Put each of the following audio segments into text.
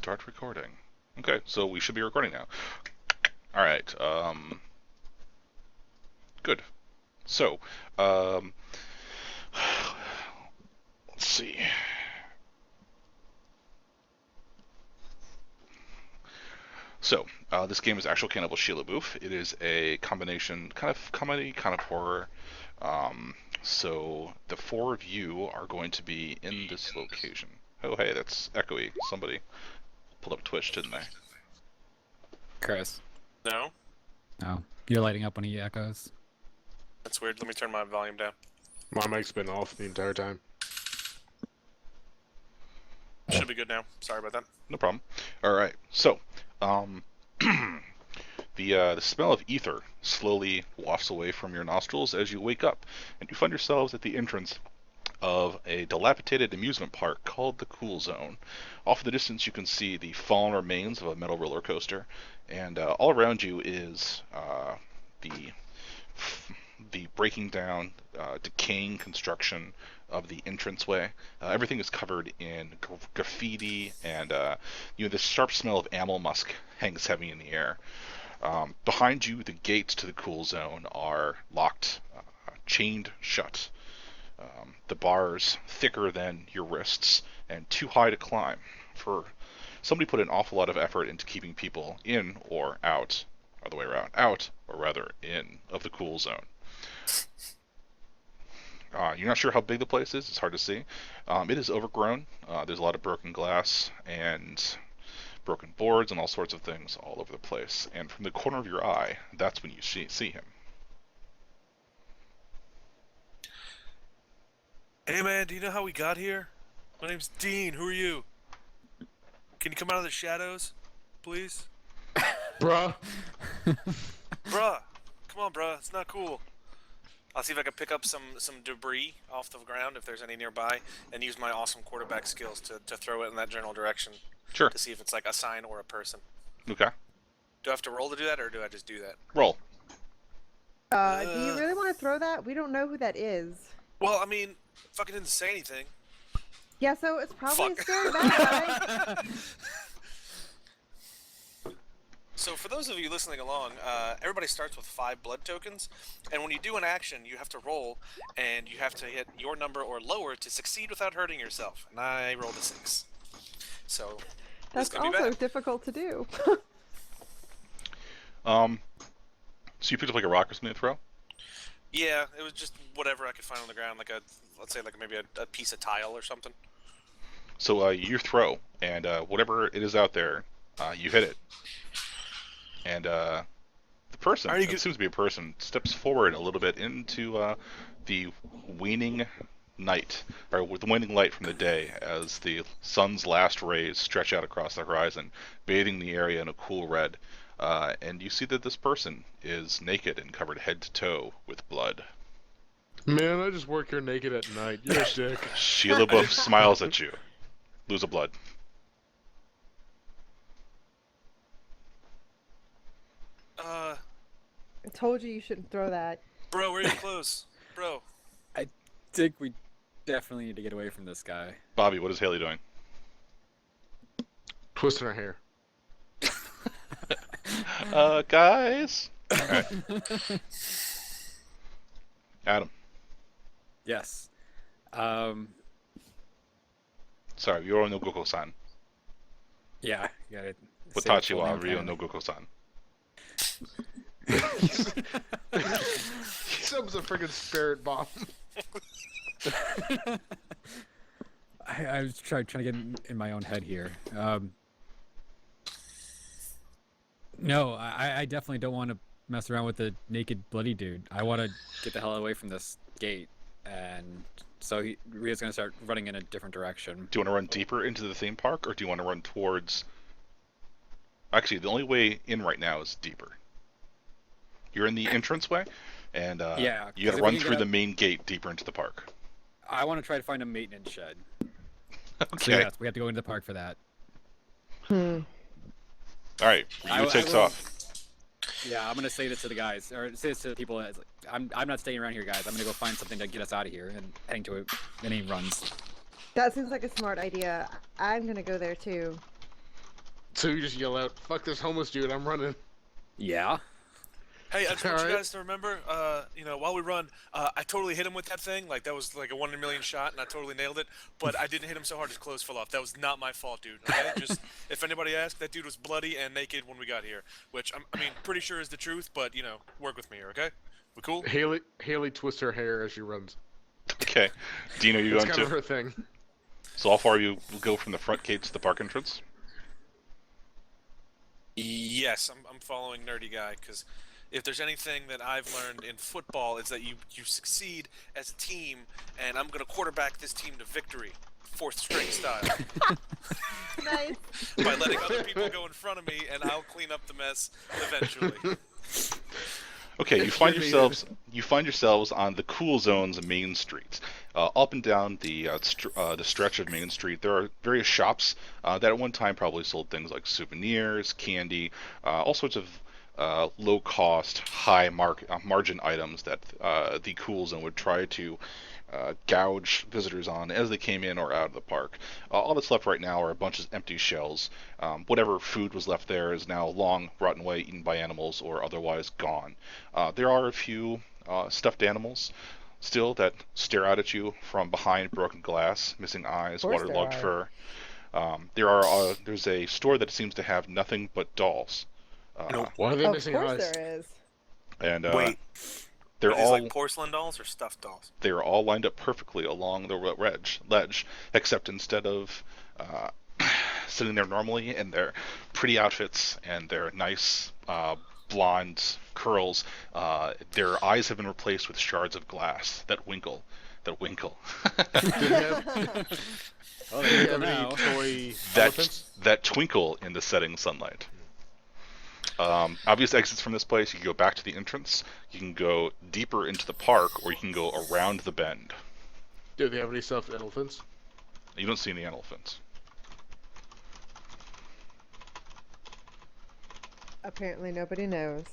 start recording. Okay, so we should be recording now. Alright, good. So, let's see. So, this game is actual Cannibal Shia Lebouf. It is a combination, kind of comedy, kind of horror. So, the four of you are going to be in this location. Oh, hey, that's echoey. Somebody pulled up Twitch, didn't they? Chris. No? Oh, you're lighting up when he echoes. That's weird. Let me turn my volume down. My mic's been off the entire time. Should be good now. Sorry about that. No problem. Alright, so, the smell of ether slowly wafts away from your nostrils as you wake up, and you find yourselves at the entrance of a dilapidated amusement park called the Cool Zone. Off in the distance you can see the fallen remains of a metal roller coaster, and all around you is the breaking down, decaying construction of the entranceway. Everything is covered in graffiti, and this sharp smell of amyl musk hangs heavy in the air. Behind you, the gates to the Cool Zone are locked, chained shut. The bars thicker than your wrists and too high to climb. For somebody put an awful lot of effort into keeping people in or out, or the way around, out or rather in of the Cool Zone. You're not sure how big the place is. It's hard to see. It is overgrown. There's a lot of broken glass and broken boards and all sorts of things all over the place. And from the corner of your eye, that's when you see him. Hey man, do you know how we got here? My name's Dean. Who are you? Can you come out of the shadows, please? Bruh. Bruh. Come on, bruh. It's not cool. I'll see if I can pick up some debris off the ground if there's any nearby, and use my awesome quarterback skills to throw it in that general direction. Sure. To see if it's like a sign or a person. Okay. Do I have to roll to do that, or do I just do that? Roll. Do you really want to throw that? We don't know who that is. Well, I mean, fucking didn't say anything. Yeah, so it's probably Fuck. a scary bad guy. So for those of you listening along, everybody starts with 5 blood tokens, and when you do an action, you have to roll, and you have to hit your number or lower to succeed without hurting yourself. And I rolled a 6. So That's gonna be also bad. difficult to do. So you picked up like a rock or something to throw? Yeah, it was just whatever I could find on the ground, like let's say like maybe a piece of tile or something. So you throw, and whatever it is out there, you hit it. And the person, it seems to be a person, steps forward a little bit into the waning night, or with the waning light from the day, as the sun's last rays stretch out across the horizon, bathing the area in a cool red. And you see that this person is naked and covered head to toe with blood. Man, I just work here naked at night. You're a dick. Shia Lebouf smiles at you. Lose a blood. I told you shouldn't throw that. Bro, where are your clothes? Bro. I think we definitely need to get away from this guy. Bobby, what is Haley doing? Twisting her hair. Guys? Alright. Adam. Yes. Sorry, Yoro no Goko-san. Yeah, you gotta. Watachi wa Ryo no Goko-san. He sounds a freaking spirit bomb. I was trying to get in my own head here. No, I definitely don't want to mess around with the naked, bloody dude. I want to get the hell away from this gate, and so Rio's gonna start running in a different direction. Do you want to run deeper into the theme park, or do you want to run towards... Actually, the only way in right now is deeper. You're in the entranceway, and Yeah, you gotta run through the main gate deeper into the park. I want to try to find a maintenance shed. Okay. So yes, we have to go into the park for that. Alright, Ryu takes off. Yeah, I'm gonna say this to the guys, or say this to the people. As, I'm not staying around here, guys. I'm gonna go find something to get us out of here, and heading to it. Then he runs. That seems like a smart idea. I'm gonna go there too. So you just yell out, "Fuck this homeless dude! I'm running." Yeah. Hey, I just want you Alright. guys to remember, while we run, I totally hit him with that thing. Like, that was like a 1 in a million shot, and I totally nailed it. But I didn't hit him so hard his clothes fell off. That was not my fault, dude. Okay? Just, if anybody asks, that dude was bloody and naked when we got here. Which, pretty sure is the truth, but, work with me here, okay? We cool? Haley twists her hair as she runs. Okay. Dino, you It's going kind of to? her thing. So how far you go from the front gate to the park entrance? Yes, I'm following Nerdy Guy, because if there's anything that I've learned in football, it's that you succeed as a team, and I'm going to quarterback this team to victory, fourth string style, Nice. by letting other people go in front of me, and I'll clean up the mess eventually. Okay, you find yourselves on the Cool Zone's main street. Up and down the stretch of Main Street, there are various shops that at one time probably sold things like souvenirs, candy, all sorts of low-cost, high margin items that the Cool Zone would try to gouge visitors on as they came in or out of the park. All that's left right now are a bunch of empty shells. Whatever food was left there is now long rotten away, eaten by animals, or otherwise gone. There are a few stuffed animals still that stare out at you from behind broken glass, missing eyes, course there waterlogged are. fur. There's a store that seems to have nothing but dolls. Nope. Why are they Of missing course eyes? there is. And Wait, they're are these all like porcelain dolls or stuffed dolls? they're all lined up perfectly along the ledge, except instead of sitting there normally in their pretty outfits and their nice blonde curls, their eyes have been replaced with shards of glass that winkle. That winkle. Do they have, Oh, do there they you go have now. any toy that elephants? that twinkle in the setting sunlight. Obvious exits from this place. You can go back to the entrance. You can go deeper into the park, or you can go around the bend. Do they have any stuffed elephants? You don't see any elephants. Apparently nobody knows.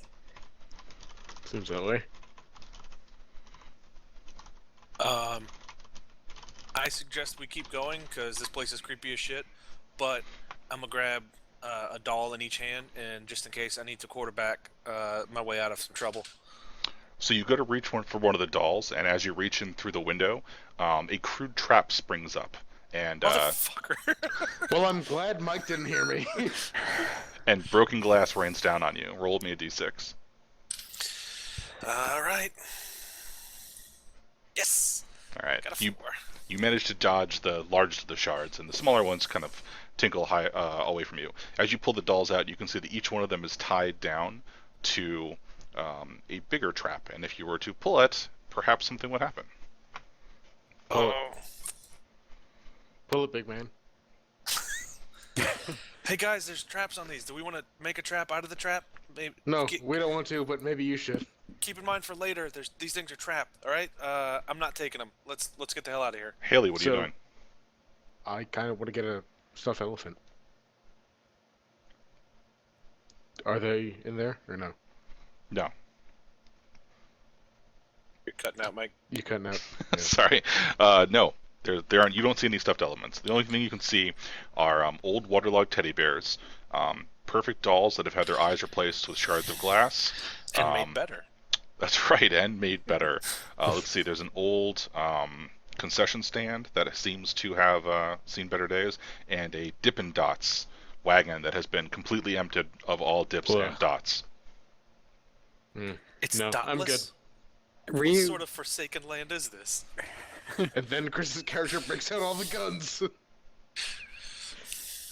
Seems that way. I suggest we keep going, because this place is creepy as shit, but I'm going to grab a doll in each hand, and just in case I need to quarterback my way out of some trouble. So you go to reach for one of the dolls, and as you reach in through the window, a crude trap springs up, and Motherfucker. Well, I'm glad Mike didn't hear me. and broken glass rains down on you. Roll me a d6. All right. Yes. All right. Got a 4. You manage to dodge the largest of the shards, and the smaller ones kind of tinkle high away from you. As you pull the dolls out, you can see that each one of them is tied down to a bigger trap, and if you were to pull it, perhaps something would happen. Oh. Pull it, big man. Hey guys, there's traps on these. Do we want to make a trap out of the trap? Maybe, No, we don't want to, but maybe you should. keep in mind for later. These things are trapped. All right. I'm not taking them. Let's get the hell out of here. Haley, what are you So- doing? I kind of want to get a stuffed elephant. Are they in there or no? No. You're cutting out, Mike. You cutting out? Yeah. Sorry. No. There aren't. You don't see any stuffed elements. The only thing you can see are old waterlogged teddy bears, perfect dolls that have had their eyes replaced with shards of glass. And made better. That's right, and made better. Let's see. There's an old concession stand that seems to have seen better days, and a Dippin' Dots wagon that has been completely emptied of all dips Ugh. and dots. It's No, dotless. I'm good. Were What you, sort of forsaken land is this? And then Chris's character breaks out all the guns.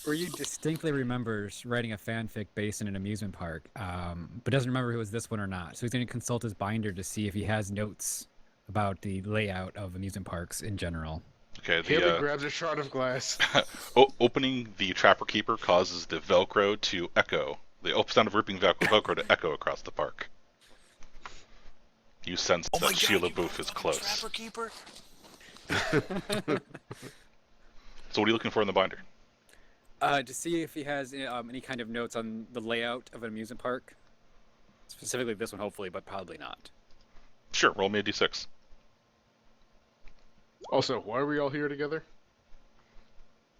were you distinctly remembers writing a fanfic based in an amusement park, but doesn't remember if it was this one or not. So he's going to consult his binder to see if he has notes about the layout of amusement parks in general. Okay. Haley grabs a shard of glass. Opening the Trapper Keeper causes the Velcro to echo. The sound of ripping Velcro to echo across the park. You sense Oh that my Shia god, you Lebouf is motherfucking close. Trapper Keeper. So what are you looking for in the binder? To see if he has any kind of notes on the layout of an amusement park. Specifically this one, hopefully, but probably not. Sure, roll me a d6. Also, why are we all here together?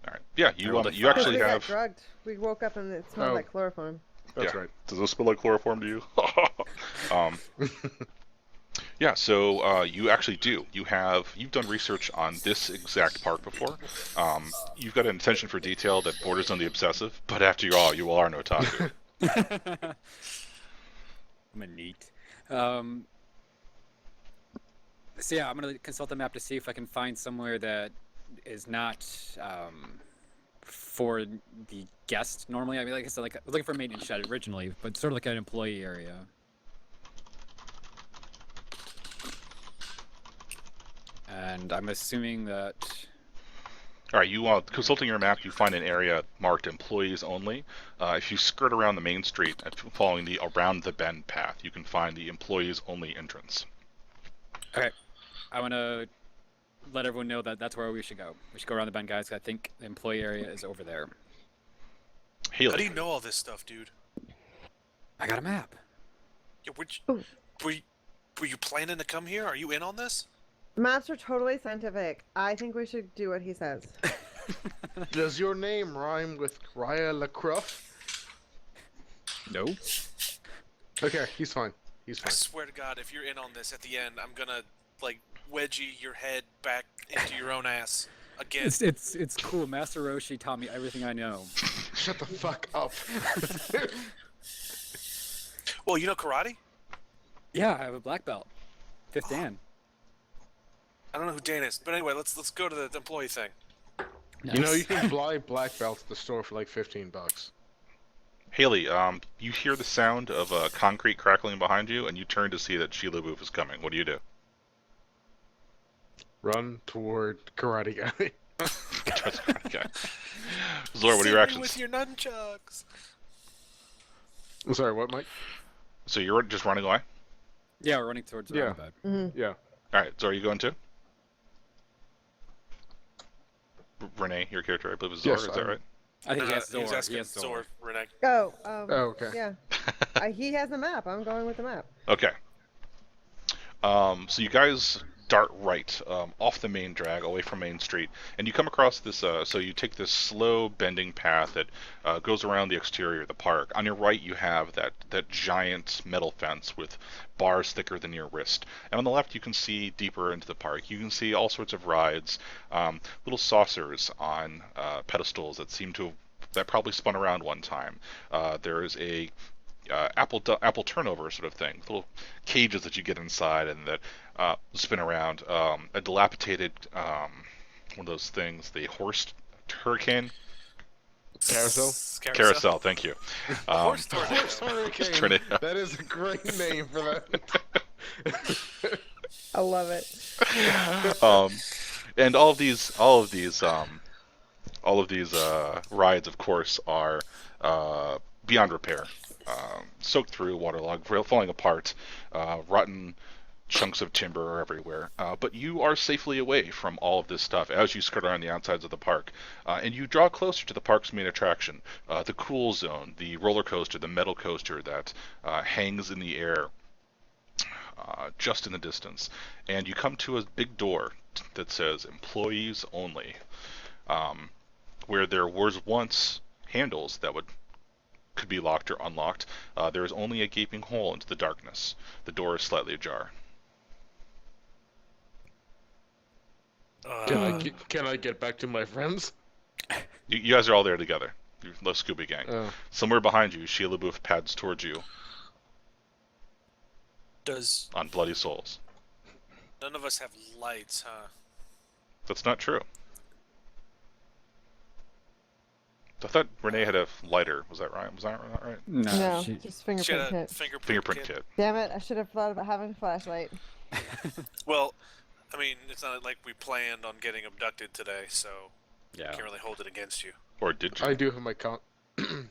All right. Yeah, I rolled a you five. actually we got have. drugged. We woke up and it smelled Oh. like chloroform. That's Yeah. right. Does this smell like chloroform to you? Yeah, so you actually do. You've done research on this exact park before. You've got an attention for detail that borders on the obsessive, but after all, you are no otaku. I'm a neat. So yeah, I'm gonna consult the map to see if I can find somewhere that is not for the guest normally. I mean, like I said, like I was looking for a maintenance shed originally, but sort of like an employee area. And I'm assuming that. All right, you consulting your map, you find an area marked employees only. If you skirt around the main street, following the around the bend path, you can find the employees only entrance. Okay, I want to let everyone know that that's where we should go. We should go around the bend, guys. I think the employee area is over there. How do Haley, you know all this stuff, dude? I got a map. Yeah, Ooh. were you planning to come here? Are you in on this? Maps are totally scientific. I think we should do what he says. Does your name rhyme with Raya LaCroix? No. Okay, he's fine. He's I fine. swear to God, if you're in on this at the end, I'm gonna like wedgie your head back into your own ass again. It's cool. Master Roshi taught me everything I know. Shut the fuck up. Well, you know karate? Yeah, I have a black belt. Fifth Dan. I don't know who Dan is, but anyway, let's go to the employee thing. Nice. You know, you can buy black belts at the store for like $15. Haley, you hear the sound of concrete crackling behind you, and you turn to see that Shia Lebouf is coming. What do you do? Run toward Karate Guy. Okay. Zora, what are your Save me actions? with your nunchucks. I'm sorry, what, Mike? So you're just running away? Yeah, we're running towards the Yeah. roundabout. Mm-hmm. Yeah. All right, Zora, you going too? Renee, your character, I believe, is Zora. Yes, is that I'm- right? I think he has He was Zor. asking He has Zor. Renee. Oh, okay. yeah. He has the map. I'm going with the map. Okay. So you guys dart right off the main drag, away from Main Street, and you come across this. So you take this slow bending path that goes around the exterior of the park. On your right, you have that giant metal fence with bars thicker than your wrist, and on the left, you can see deeper into the park. You can see all sorts of rides, little saucers on pedestals that probably spun around one time. There is a apple turnover sort of thing, little cages that you get inside and that spin around. A dilapidated one of those things, the horse hurricane Carousel? carousel. Thank you. Horse tornado. Horse Hurricane. Tornado. That is a great name for that. I love it. And all of these rides, of course, are beyond repair. Soaked through, waterlogged, falling apart, rotten chunks of timber are everywhere. But you are safely away from all of this stuff as you skirt around the outsides of the park. And you draw closer to the park's main attraction, the cool zone, the roller coaster, the metal coaster that hangs in the air just in the distance. And you come to a big door that says employees only, where there was once handles that could be locked or unlocked. There is only a gaping hole into the darkness. The door is slightly ajar. Can I get back to my friends? You guys are all there together. You're the Scooby Gang. Oh. Somewhere behind you, Shia Lebouf pads towards you Does on Bloody Souls. none of us have lights, huh? That's not true. I thought Renee had a lighter. Was that right? Was that not right? No, No, she- just She fingerprint had a kit. Fingerprint kit. Damn it! I should have thought about having a flashlight. Well, I mean, it's not like we planned on getting abducted today, so yeah. can't really hold it against you. Or did you? I do have my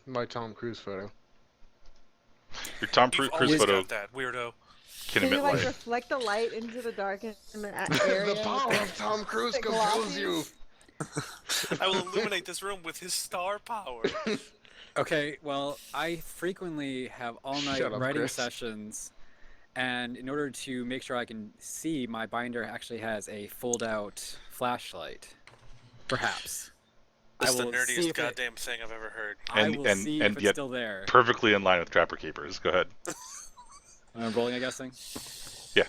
my Tom Cruise photo. Your Tom You've Cruise always photo got that, weirdo. can Can emit you like light. reflect the light into the dark area? The power of Tom Cruise The compels you. I will illuminate this room with his star power. Okay, well, I frequently have all-night Shut up, writing Chris. sessions, and in order to make sure I can see, my binder actually has a fold-out flashlight. Perhaps. This is the will see nerdiest if goddamn thing I've ever heard. I And- will and- see and if it's yet- still there. Perfectly in line with Trapper Keepers. Go ahead. I'm rolling, I guessing. Yeah.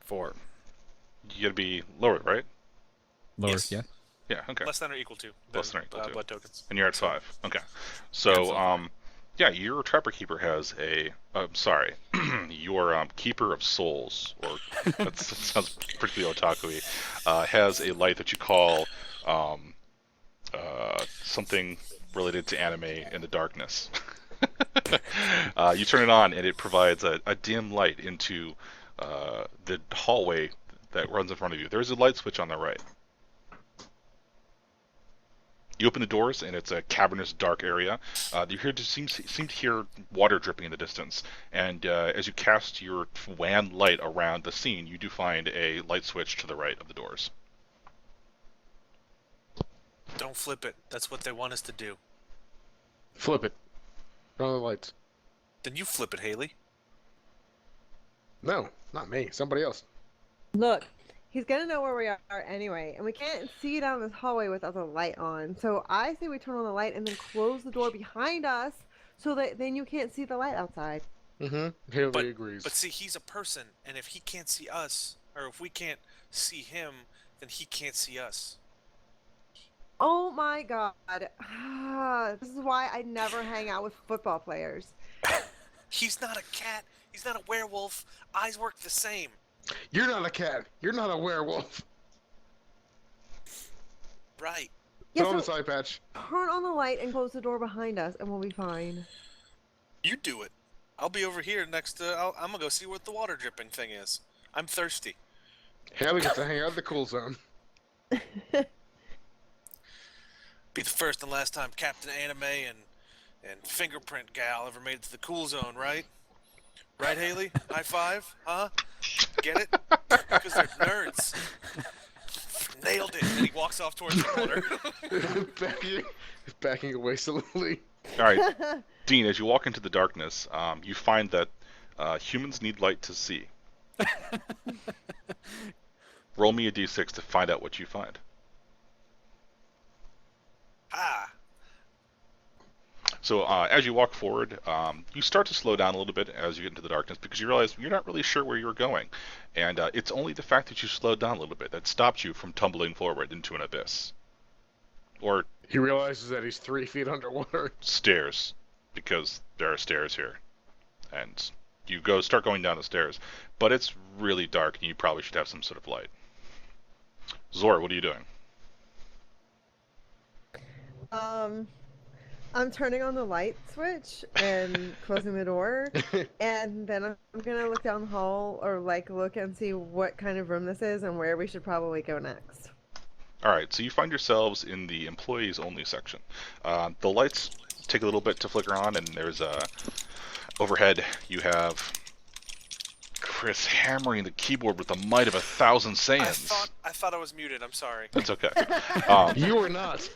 4. You gotta be lower, right? Lower, Yes. yeah. Yeah. Okay. Less than or equal to. Less than or equal to. Blood tokens. And you're at So- 5. Okay. Yeah, So, I'm yeah, your Trapper Keeper has a. Sorry, your Keeper of Souls, or that sounds particularly otaku-y, has a light that you call something related to anime in the darkness. You turn it on, and it provides a dim light into the hallway that runs in front of you. There's a light switch on the right. You open the doors, and it's a cavernous, dark area. You seem to hear water dripping in the distance. And as you cast your WAN light around the scene, you do find a light switch to the right of the doors. Don't flip it. That's what they want us to do. Flip it. Turn on the lights. Then you flip it, Haley. No, not me. Somebody else. Look, he's gonna know where we are anyway, and we can't see down this hallway without the light on. So I say we turn on the light and then close the door behind us, so that then you can't see the light outside. Mm-hmm. Haley agrees. But see, he's a person, and if he can't see us, or if we can't see him, then he can't see us. Oh my god. This is why I never hang out with football players. He's not a cat. He's not a werewolf. Eyes work the same. You're not a cat. You're not a werewolf. Right. Put on Yeah, this eye patch. turn on the light and close the door behind us, and we'll be fine. You do it. I'll be over here next to... I'm gonna go see what the water dripping thing is. I'm thirsty. Haley gets to hang out at the cool zone. Be the first and last time Captain Anime and Fingerprint Gal ever made it to the cool zone, right? Right, Haley? High five? Huh? Get it? Because they're nerds. Nailed it. And he walks off towards the water. backing away slowly. All right, Dean, as you walk into the darkness, you find that humans need light to see. Roll me a d6 to find out what you find. Ah. So as you walk forward, you start to slow down a little bit as you get into the darkness because you realize you're not really sure where you're going. And it's only the fact that you slowed down a little bit that stops you from tumbling forward into an abyss. Or He realizes that he's 3 feet underwater. stairs, because there are stairs here. And you start going down the stairs. But it's really dark and you probably should have some sort of light. Zora, what are you doing? I'm turning on the light switch and closing the door, and then I'm gonna look down the hall or look and see what kind of room this is and where we should probably go next. Alright, so you find yourselves in the employees only section. The lights take a little bit to flicker on, and there's overhead you have Chris hammering the keyboard with the might of 1,000 Saiyans. I thought I was muted. I'm sorry. That's okay. You are not.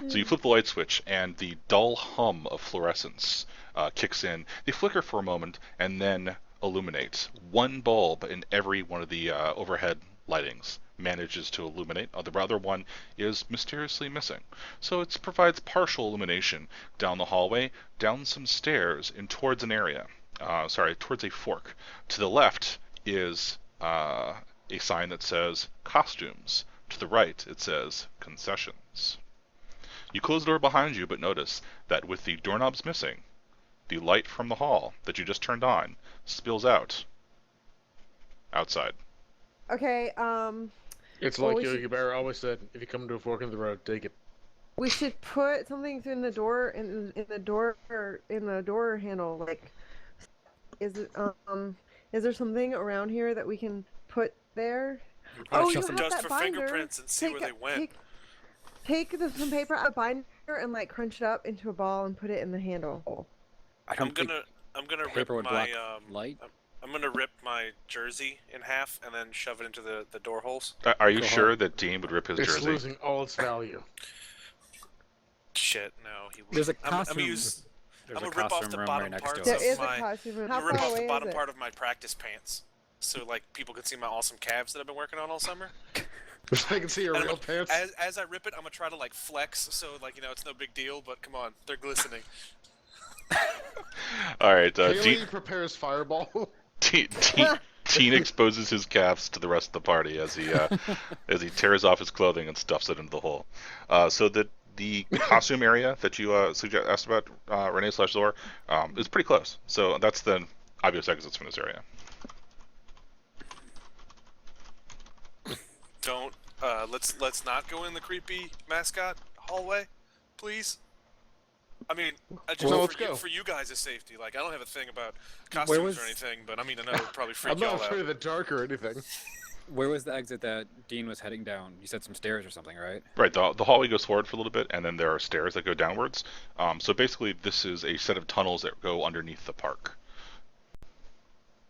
So you flip the light switch, and the dull hum of fluorescence kicks in. They flicker for a moment, and then illuminate. One bulb in every one of the overhead lightings manages to illuminate. The other one is mysteriously missing. So it provides partial illumination down the hallway, down some stairs, and towards an area. Towards a fork. To the left is a sign that says costumes. To the right, it says concessions. You close the door behind you, but notice that with the doorknobs missing, the light from the hall that you just turned on spills out outside. Okay, It's Well, like we Yogi should- Berra always said, if you come to a fork in the road, take it. we should put something in the door in the door handle. Is there something around here that we can put there? probably Oh, shove you some have Just that for binder. fingerprints and see where they went. Take some paper out of the binder and crunch it up into a ball and put it in the handle. I I'm don't think gonna paper rip would my block light. I'm gonna rip my jersey in half and then shove it into the door holes. Are you Go sure ahead. that Dean would rip his It's jersey? losing all its value. Shit, no, he. There's a I'm costume. gonna There's I'm a gonna rip off costume the room bottom right next parts to There of us. is my. a costume room. I'm How gonna rip far off away the is bottom it? part of my practice pants, so people can see my awesome calves that I've been working on all summer. They can see your And real pants. as I rip it, I'm gonna try to like flex, so like it's no big deal. But come on, they're glistening. All right, Haley prepares fireball. Teen exposes his calves to the rest of the party as he tears off his clothing and stuffs it into the hole. So the costume area that you asked about, Renee/Zor, is pretty close. So that's the obvious exits from this area. Don't let's not go in the creepy mascot hallway, please. I mean, just Well, let's go. for you guys' safety. Like, I don't have a thing about Where costumes was- or anything, but I mean, I know it'll probably freak I'm y'all not out. afraid of the dark or anything. Where was the exit that Dean was heading down? You said some stairs or something, right? Right, the hallway goes forward for a little bit, and then there are stairs that go downwards. So basically, this is a set of tunnels that go underneath the park.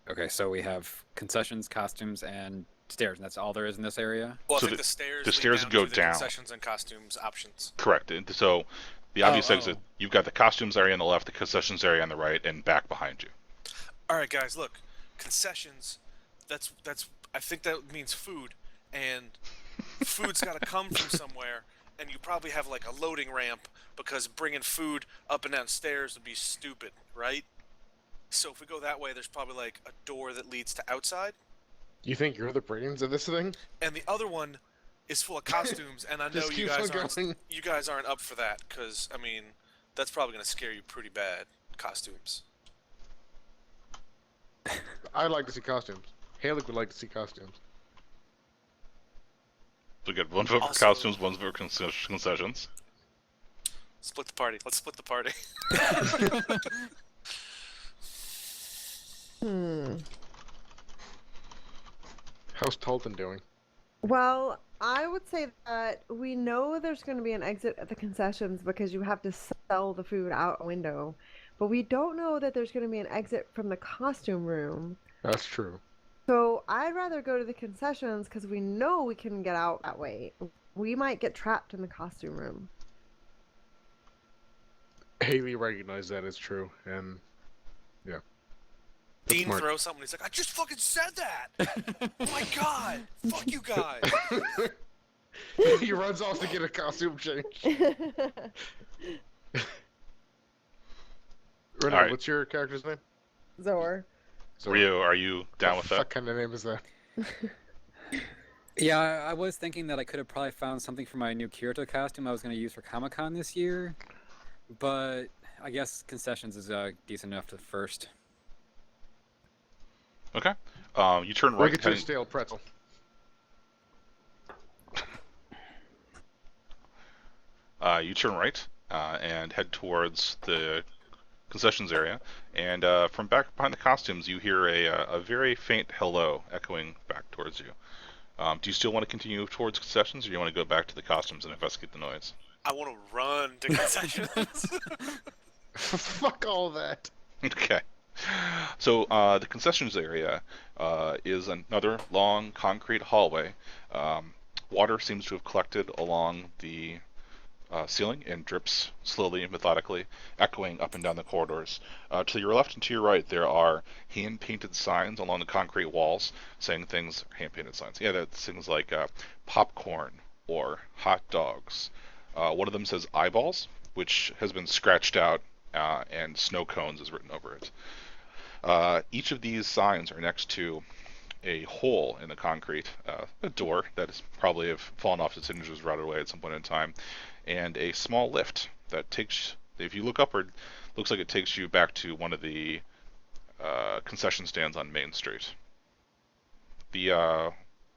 Okay, so we have concessions, costumes, and stairs, and that's all there is in this area? Well, I So think the- the stairs the lead stairs down go to the down. concessions and costumes options. Correct. And so the obvious Oh, exit, oh. you've got the costumes area on the left, the concessions area on the right, and back behind you. All right, guys, look, concessions. That's I think that means food, and food's got to come from somewhere, and you probably have like a loading ramp because bringing food up and down stairs would be stupid, right? So if we go that way, there's probably like a door that leads to outside, You think you're the brains of this thing? and the other one is full of costumes, and I know Just you keeps guys on aren't going. you guys aren't up for that because I mean that's probably gonna scare you pretty bad. Costumes. I'd like to see costumes. Haley would like to see costumes. So we get one vote for Also- costumes, one vote for concessions. Split the party. Let's split the party. How's Tolton doing? Well, I would say that we know there's going to be an exit at the concessions because you have to sell the food out a window. But we don't know that there's going to be an exit from the costume room. That's true. So I'd rather go to the concessions because we know we can get out that way. We might get trapped in the costume room. Haley recognized that as true, and yeah. That's Dean smart. throws something. He's like, I just fucking said that. Oh my god. Fuck you guys. He runs off to get a costume change. Renee, Alright. what's your character's name? Zor. Rio, are you down with What that? kind of name is that? Yeah, I was thinking that I could have probably found something for my new Kyoto costume I was going to use for Comic-Con this year, but I guess concessions is decent enough to first. Okay. You turn Or right. get your heading- stale pretzel. You turn right and head towards the concessions area, and from back behind the costumes, you hear a very faint hello echoing back towards you. Do you still want to continue towards concessions, or do you want to go back to the costumes and investigate the noise? I want to run to concessions. Fuck all that. Okay. So the concessions area is another long concrete hallway. Water seems to have collected along the ceiling and drips slowly and methodically, echoing up and down the corridors. To your left and to your right, there are hand-painted signs along the concrete walls saying things. Hand-painted signs. Yeah, that's things like popcorn or hot dogs. One of them says eyeballs, which has been scratched out, and snow cones is written over it. Each of these signs are next to a hole in the concrete, a door that is probably have fallen off its hinges, rotted away at some point in time, and a small lift that takes, if you look upward, looks like it takes you back to one of the concession stands on Main Street. The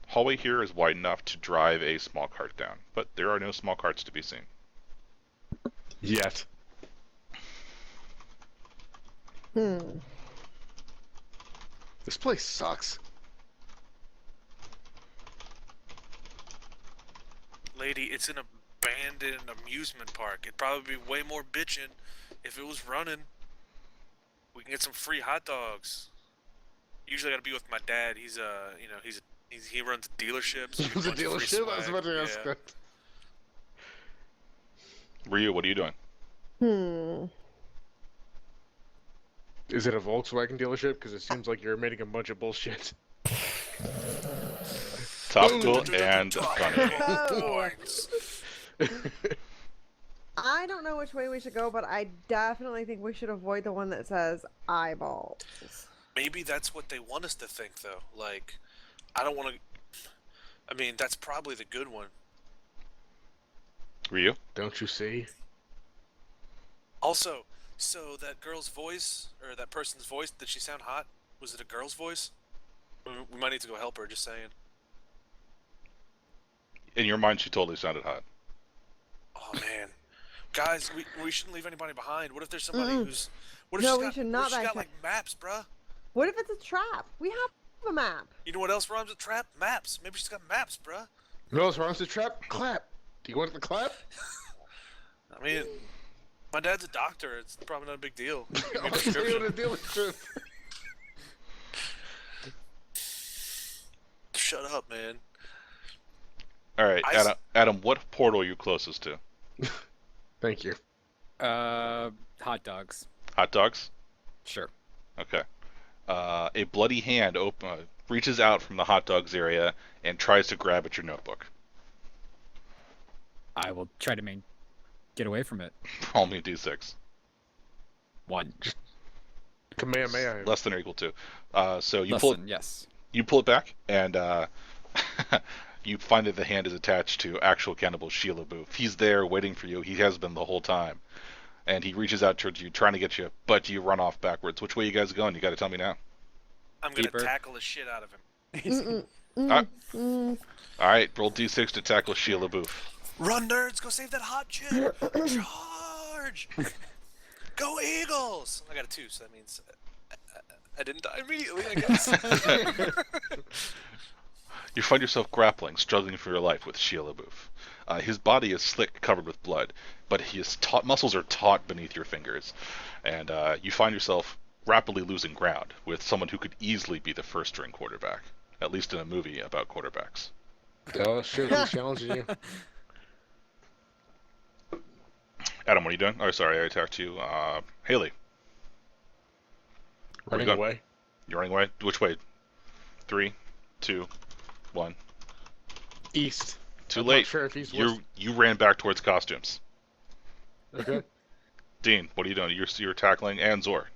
hallway here is wide enough to drive a small cart down, but there are no small carts to be seen. Yet. This place sucks. Lady, it's an abandoned amusement park. It'd probably be way more bitchin' if it was running. We can get some free hot dogs. Usually, I gotta be with my dad. He's he runs a dealership. So we It was a get bunch of free dealership? I was swag. about to ask Yeah. that. Ryu, what are you doing? Is it a Volkswagen dealership? Because it seems like you're admitting a bunch of bullshit. Topical and funny. Oh. Points. I don't know which way we should go, but I definitely think we should avoid the one that says eyeballs. Maybe that's what they want us to think, though. Like, I don't want to. I mean, that's probably the good one. Ryu? Don't you see? Also, so that girl's voice, or that person's voice, did she sound hot? Was it a girl's voice? We might need to go help her, just saying. In your mind, she totally sounded hot. Oh, man. Guys, we shouldn't leave anybody behind. What if there's somebody who's... What if No, she's we got, should what not if she's got, backtrack. like, maps, bruh? What if it's a trap? We have a map. You know what else rhymes with trap? Maps. Maybe she's got maps, bruh. You know what's wrong with the trap? Clap. Do you want the clap? I mean, my dad's a doctor. It's probably not a big deal. Give me a I'll tell you prescription. what to deal with truth. Shut up, man. All right, I Adam, what portal are you closest to? Thank you. Hot dogs. Hot dogs? Sure. Okay. A bloody hand reaches out from the hot dogs area and tries to grab at your notebook. I will try to get away from it. Roll me a d6. 1. Kamehameha. Less than or equal to. So you Listen, yes. pull it back, and you find that the hand is attached to actual Cannibal Shia Lebouf. He's there waiting for you. He has been the whole time. And he reaches out towards you, trying to get you, but you run off backwards. Which way you guys going? You got to tell me now. I'm going to Deeper. tackle the shit out of him. All right, roll d6 to tackle Shia Lebouf. Run, nerds! Go save that hot chick! Charge! Go Eagles! I got a 2, so that means I didn't die immediately, I guess. You find yourself grappling, struggling for your life with Shia Lebouf. His body is slick, covered with blood, but his muscles are taut beneath your fingers. And you find yourself rapidly losing ground with someone who could easily be the first-string quarterback, at least in a movie about quarterbacks. Oh, shit, he's challenging you. Adam, what are you doing? Oh, sorry, I attacked you. Haley. Where Running you going? away. You're running away? Which way? 3, 2, 1. East. Too I'm late. Not sure if he's west. You ran back towards costumes. Okay. Dean, what are you doing? You're tackling, and Zor.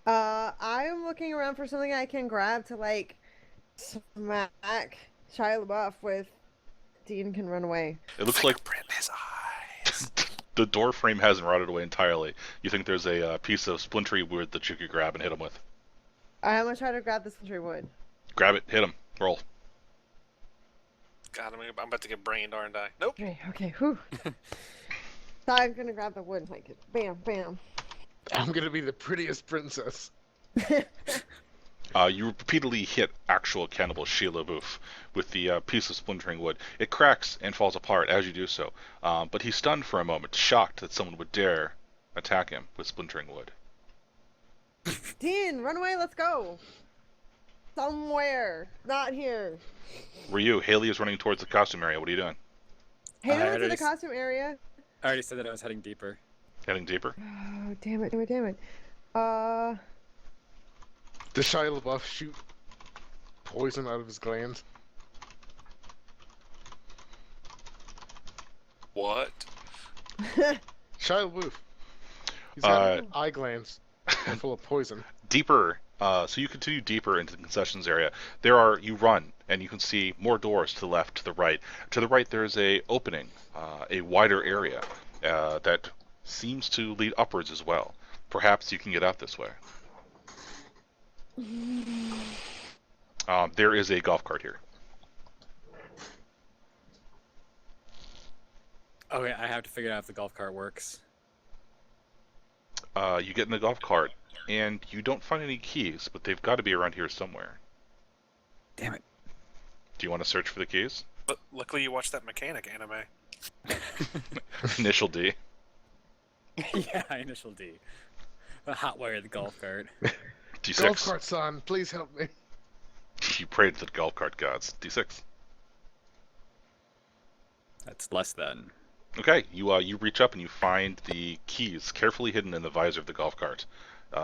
I'm looking around for something I can grab to like smack Shia LaBeouf with. Dean can run away. It looks like Fingerprint in his eyes. the door frame hasn't rotted away entirely. You think there's a piece of splintery wood that you could grab and hit him with. I'm gonna try to grab this tree wood. Grab it, hit him, roll. God, I'm about to get brained, aren't I? Nope. Okay, whew. So I'm gonna grab the wood, like, bam, bam. I'm gonna be the prettiest princess. You repeatedly hit actual Cannibal Shia Lebouf with the piece of splintering wood. It cracks and falls apart as you do so, but he's stunned for a moment, shocked that someone would dare attack him with splintering wood. Dean, run away, let's go. Somewhere, not here. Ryu, Haley is running towards the costume area. What are you doing? Hey, I went to already the s- costume area. I already said that I was heading deeper. Heading deeper? Oh, damn it. Does Shia LaBeouf shoot poison out of his glands? What? Shia LaBeouf. He's Uh, got eye glands full of poison. Deeper, so you continue deeper into the concessions area. You run, and you can see more doors to the left, to the right. To the right, there's a opening, a wider area that seems to lead upwards as well. Perhaps you can get out this way. There is a golf cart here. Okay, I have to figure out if the golf cart works. You get in the golf cart, and you don't find any keys, but they've got to be around here somewhere. Damn it. Do you want to search for the keys? But luckily you watched that mechanic anime. Initial D. Yeah, initial D. The hotwire the golf cart. D6. Golf cart son, please help me. You prayed to the golf cart gods. D6. That's less than. Okay, you reach up and you find the keys carefully hidden in the visor of the golf cart.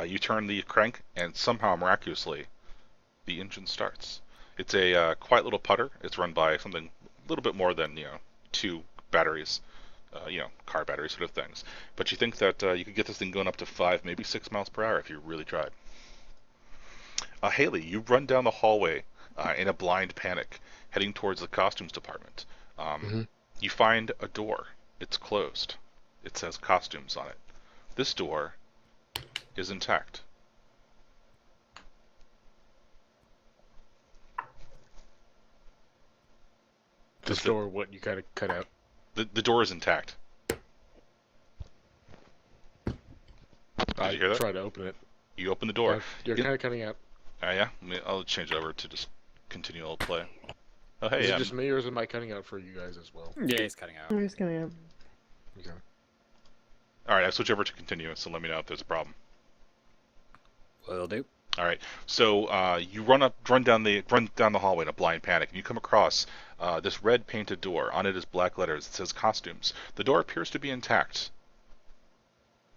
You turn the crank, and somehow, miraculously, the engine starts. It's a quiet little putter. It's run by something a little bit more than 2 batteries, car battery sort of things. But you think that you could get this thing going up to 5, maybe 6 miles per hour if you really tried. Haley, you run down the hallway in a blind panic, heading towards the costumes department. You find a door. It's closed. It says costumes on it. This door is intact. This door, what you gotta cut out? The door is intact. I you hear that? try to open it. You open the door. You're kind of cutting out. Yeah? I'll change it over to just continual play. Oh, hey, Is it just me, or is it my cutting out for you guys as well? Yeah, he's cutting out. I'm just gonna. Okay. Alright, I switch over to continuous, so let me know if there's a problem. Will do. All right, so you run down the hallway in a blind panic, and you come across this red painted door. On it is black letters. It says costumes. The door appears to be intact.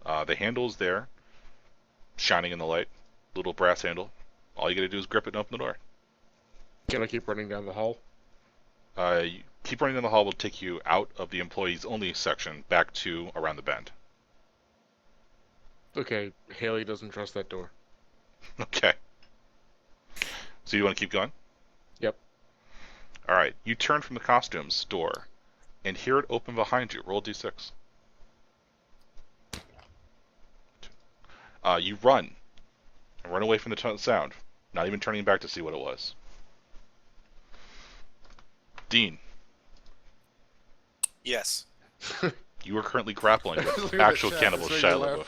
The handle is there, shining in the light. Little brass handle. All you gotta do is grip it and open the door. Can I keep running down the hall? You keep running down the hall will take you out of the employees only section, back to around the bend. Okay, Haley doesn't trust that door. Okay. So you want to keep going? Yep. All right. You turn from the costumes door, and hear it open behind you. Roll d6. You run, and run away from the sound, not even turning back to see what it was. Dean, Yes. you are currently grappling Look with at actual that chat, cannibal it's Shia making me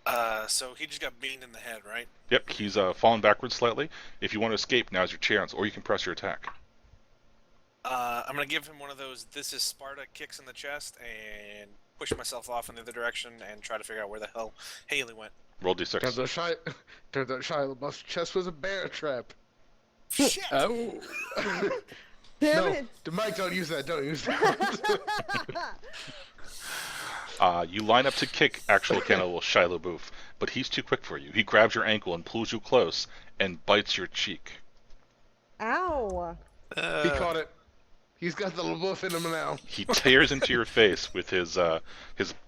Lebouf. So he just got beamed in the head, right? Yep, he's fallen backwards slightly. If you want to escape, now's your chance, or you can press your attack. I'm gonna give him one of those "This is Sparta" kicks in the chest and push myself off in the other direction and try to figure out where the hell Haley went. Roll d6. Turns out Shia LaBeouf's chest was a bear trap. Shit! Oh. Damn No, it! Mike, don't use that. Don't use that. You line up to kick actual cannibal Shia Lebouf, but he's too quick for you. He grabs your ankle and pulls you close and bites your cheek. Ow! He caught it. He's got the LaBeouf in him now. He tears into your face with his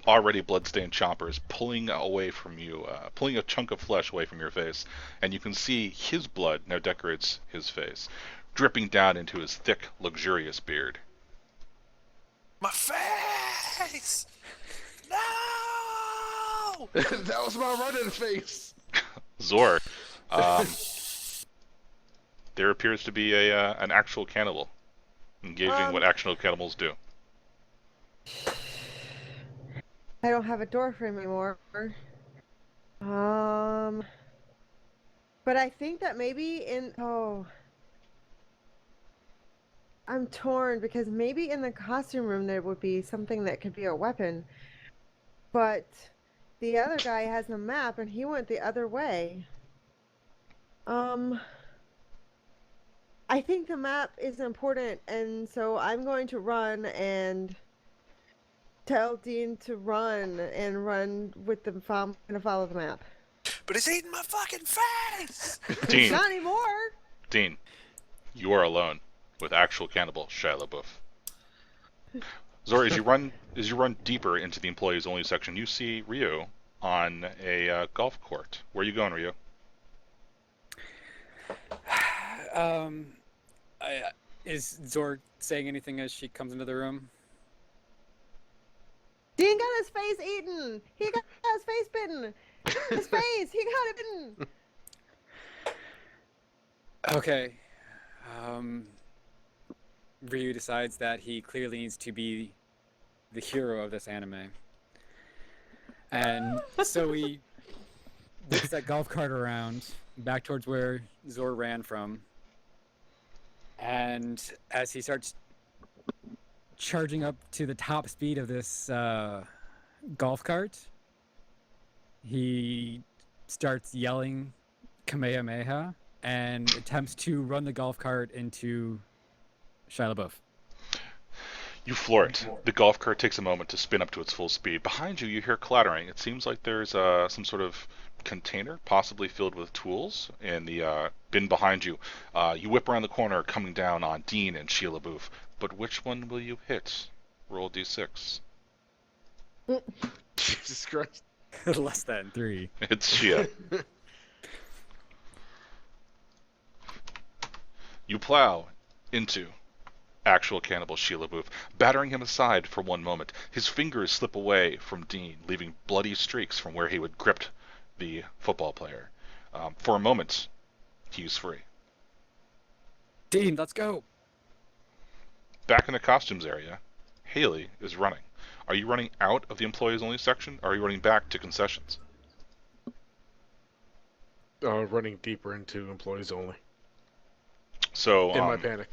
already bloodstained chompers, pulling away from you, pulling a chunk of flesh away from your face, and you can see his blood now decorates his face, dripping down into his thick, luxurious beard. My face! No! That was my running face. Zor, there appears to be an actual cannibal engaging what actual cannibals do. I don't have a door frame anymore. But I think that maybe I'm torn because maybe in the costume room there would be something that could be a weapon. But the other guy has the map and he went the other way. I think the map is important, and so I'm going to run and tell Dean to run and run with the I'm gonna follow the map. But he's eating my fucking face! Dean, Not anymore. Dean, you are alone with actual cannibal Shia Lebouf. Zora, as you run deeper into the employees only section, you see Ryu on a golf court. Where are you going, Ryu? Is Zor saying anything as she comes into the room? Dean got his face eaten. He got his face bitten. His face. He got it bitten. Okay. Ryu decides that he clearly needs to be the hero of this anime. And so he whips that golf cart around back towards where Zor ran from. And as he starts charging up to the top speed of this golf cart, he starts yelling Kamehameha and attempts to run the golf cart into Shia Lebouf. You floor it. The golf cart takes a moment to spin up to its full speed. Behind you, you hear clattering. It seems like there's some sort of container, possibly filled with tools, in the bin behind you. You whip around the corner, coming down on Dean and Shia Lebouf. But which one will you hit? Roll d6. Jesus Christ. Less than 3. It's Shia. You plow into actual cannibal Shia Lebouf, battering him aside for one moment. His fingers slip away from Dean, leaving bloody streaks from where he would gripped the football player. For a moment, he's free. Dean, let's go. Back in the costumes area, Haley is running. Are you running out of the employees only section, or are you running back to concessions? Running deeper into employees only. So In my panic.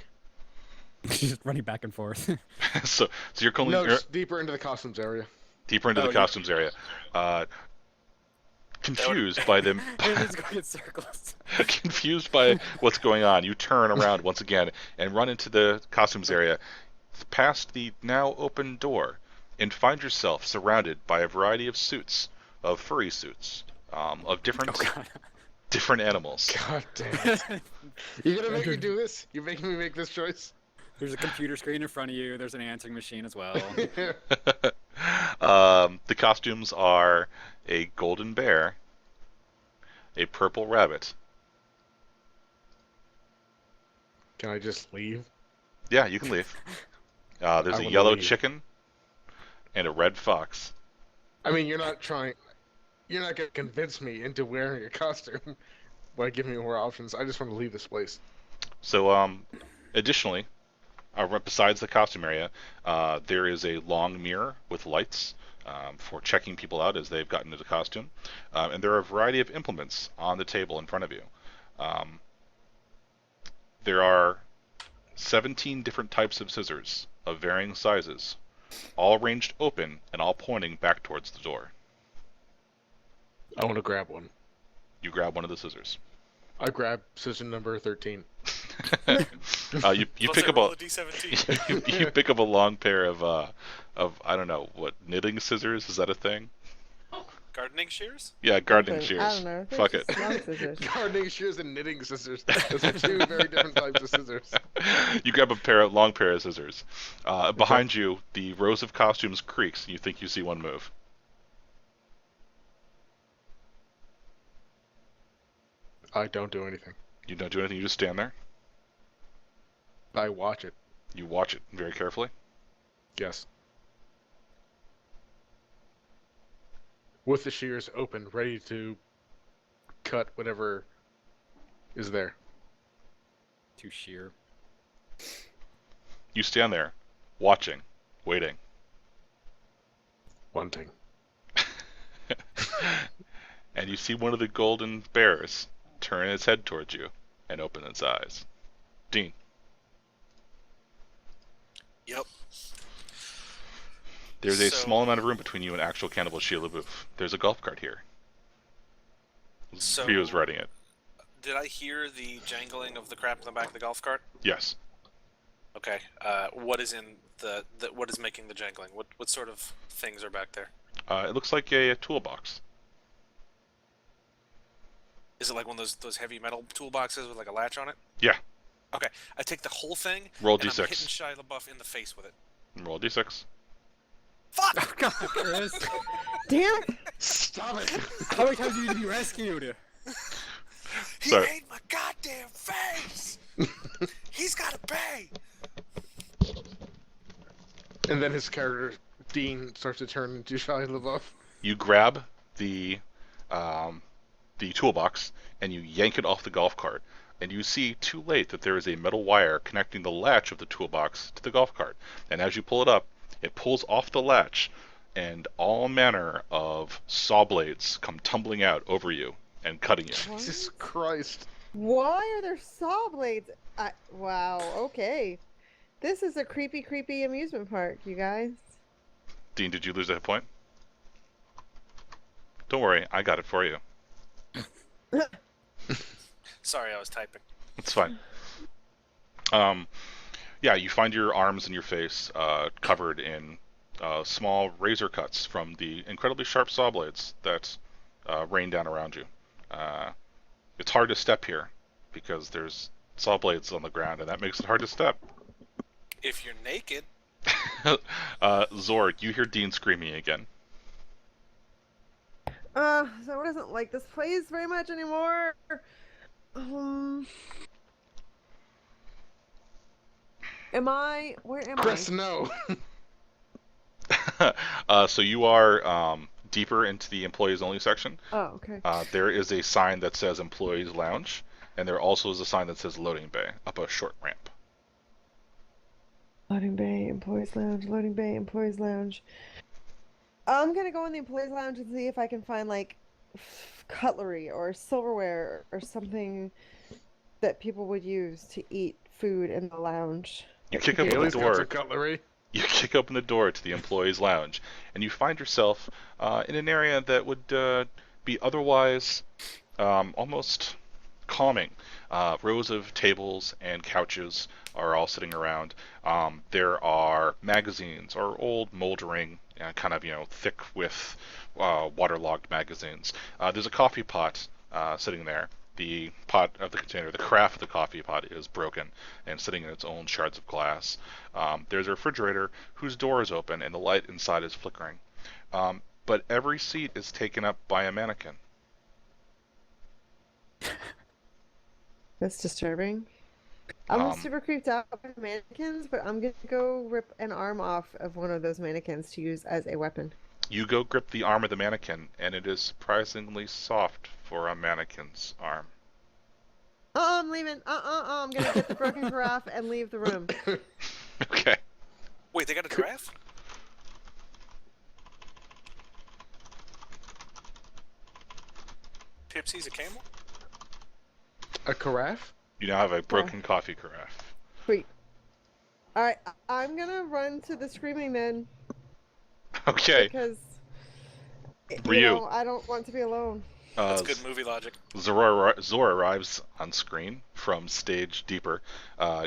Just running back and forth. so you're calling No, just deeper into the costumes area. deeper into the costumes area. Confused by them. Everything's going in circles. Confused by what's going on, you turn around once again and run into the costumes area, past the now open door, and find yourself surrounded by a variety of suits, of furry suits, of different different animals. God damn it. You're gonna make me do this? You're making me make this choice? There's a computer screen in front of you. There's an answering machine as well. The costumes are a golden bear, a purple rabbit. Can I just leave? Yeah, you can leave. There's I a wanna yellow leave. chicken and a red fox. I mean, you're not gonna convince me into wearing a costume by giving me more options. I just want to leave this place. So, additionally, besides the costume area, there is a long mirror with lights for checking people out as they've gotten into costume. And there are a variety of implements on the table in front of you. There are 17 different types of scissors of varying sizes, all ranged open and all pointing back towards the door. I want to grab one. You grab one of the scissors. I grab scissor number 13. You pick up roll a D17. you pick up a long pair of I don't know what, knitting scissors, is that a thing? Gardening shears? Yeah, gardening I shears. don't know. They're Fuck it. just long scissors. Gardening shears and knitting scissors. Those are two very different types of scissors. You grab a long pair of scissors. Behind you, the rows of costumes creaks, and you think you see one move. I don't do anything. You don't do anything. You just stand there. I watch it. You watch it very carefully. Yes. With the shears open, ready to cut whatever is there. Too sheer. You stand there, watching, waiting. Wanting. And you see one of the golden bears turn its head towards you and open its eyes. Dean. Yep. There's a So- small amount of room between you and actual cannibal Shia Lebouf. There's a golf cart here. So- He was riding it. Did I hear the jangling of the crap in the back of the golf cart? Yes. Okay. What is in the what is making the jangling? What sort of things are back there? It looks like a toolbox. Is it like one of those heavy metal toolboxes with like a latch on it? Yeah. Okay. I take the whole thing Roll and I'm d6. hitting Shia Lebouf in the face with it. Roll d6. Fuck! Chris, Damn it! Stop it! how many times do you need to be rescued? He Sorry. ate my goddamn face! He's gotta pay! And then his character, Dean, starts to turn into Shia LaBeouf. You grab the toolbox and you yank it off the golf cart. And you see too late that there is a metal wire connecting the latch of the toolbox to the golf cart. And as you pull it up, it pulls off the latch, and all manner of saw blades come tumbling out over you and cutting you. Jesus Christ. Why are there saw blades? Wow, okay. This is a creepy, creepy amusement park, you guys. Dean, did you lose a hit point? Don't worry, I got it for you. Sorry, I was typing. It's fine. Yeah, you find your arms and your face covered in small razor cuts from the incredibly sharp saw blades that rain down around you. Uh, it's hard to step here because there's saw blades on the ground, and that makes it hard to step. If you're naked, Zord, you hear Dean screaming again. So doesn't like this place very much anymore. Where am Press I? no. So you are deeper into the employees only section. Oh, okay. There is a sign that says employees lounge, and there also is a sign that says loading bay up a short ramp. Loading bay, employees lounge, loading bay, employees lounge. I'm gonna go in the employees lounge and see if I can find like cutlery or silverware or something that people would use to eat food in the lounge. You kick open the Haley's got door. some cutlery. You kick open the door to the employees lounge, and you find yourself in an area that would be otherwise almost calming. Rows of tables and couches are all sitting around. There are magazines or old moldering, kind of thick with waterlogged magazines. There's a coffee pot sitting there. The pot of the container, the carafe of the coffee pot is broken and sitting in its own shards of glass. There's a refrigerator whose door is open and the light inside is flickering. But every seat is taken up by a mannequin. That's disturbing. I'm Um, super creeped out by mannequins, but I'm gonna go rip an arm off of one of those mannequins to use as a weapon. You go grip the arm of the mannequin, and it is surprisingly soft for a mannequin's arm. I'm leaving. I'm gonna get the broken carafe and leave the room. Okay. wait, they got a giraffe? Pipsy's a camel? A carafe? You now have a broken coffee carafe. Sweet. All right, I'm gonna run to the screaming men Okay. because Ryu. I don't want to be alone. That's good movie logic. Zor arrives on screen from stage deeper,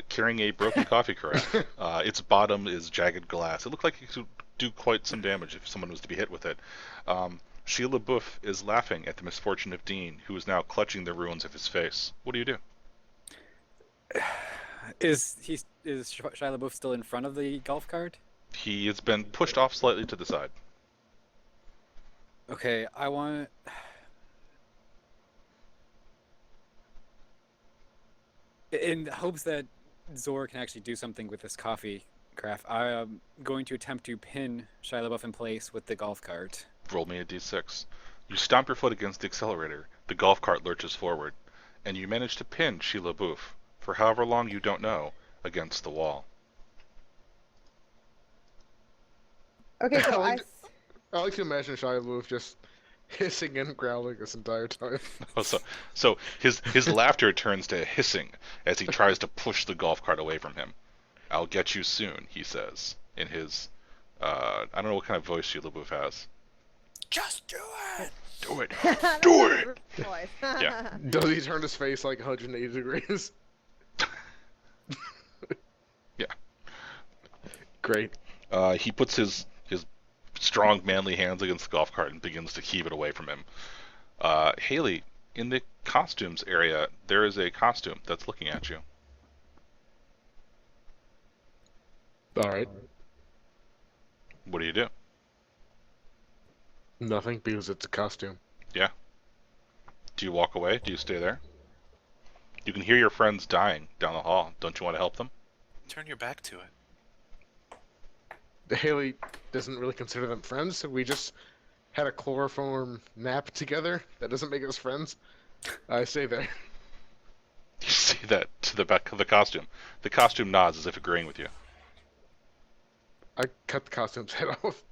carrying a broken coffee carafe. Its bottom is jagged glass. It looked like it could do quite some damage if someone was to be hit with it. Shia Lebouf is laughing at the misfortune of Dean, who is now clutching the ruins of his face. What do you do? Is Shia LaBeouf still in front of the golf cart? He has been pushed off slightly to the side. Okay, I want. In hopes that Zor can actually do something with this coffee craft, I am going to attempt to pin Shia LaBeouf in place with the golf cart. Roll me a d6. You stomp your foot against the accelerator. The golf cart lurches forward, and you manage to pin Shia Lebouf, for however long you don't know, against the wall. Okay, so I like to imagine Shia Lebouf just hissing and growling this entire time. So his laughter turns to hissing as he tries to push the golf cart away from him. "I'll get you soon," he says in his I don't know what kind of voice Shia Lebouf has. Just do it! Do it. That's Do not it. his voice. Yeah. Does he turn his face like 180 degrees? Yeah. Great. He puts his strong, manly hands against the golf cart and begins to heave it away from him. Haley, in the costumes area, there is a costume that's looking at you. All right. What do you do? Nothing, because it's a costume. Yeah. Do you walk away? Do you stay there? You can hear your friends dying down the hall. Don't you want to help them? Turn your back to it. Haley doesn't really consider them friends, so we just had a chloroform nap together. That doesn't make us friends. I stay there. You say that to the back of the costume. The costume nods as if agreeing with you. I cut the costume's head off.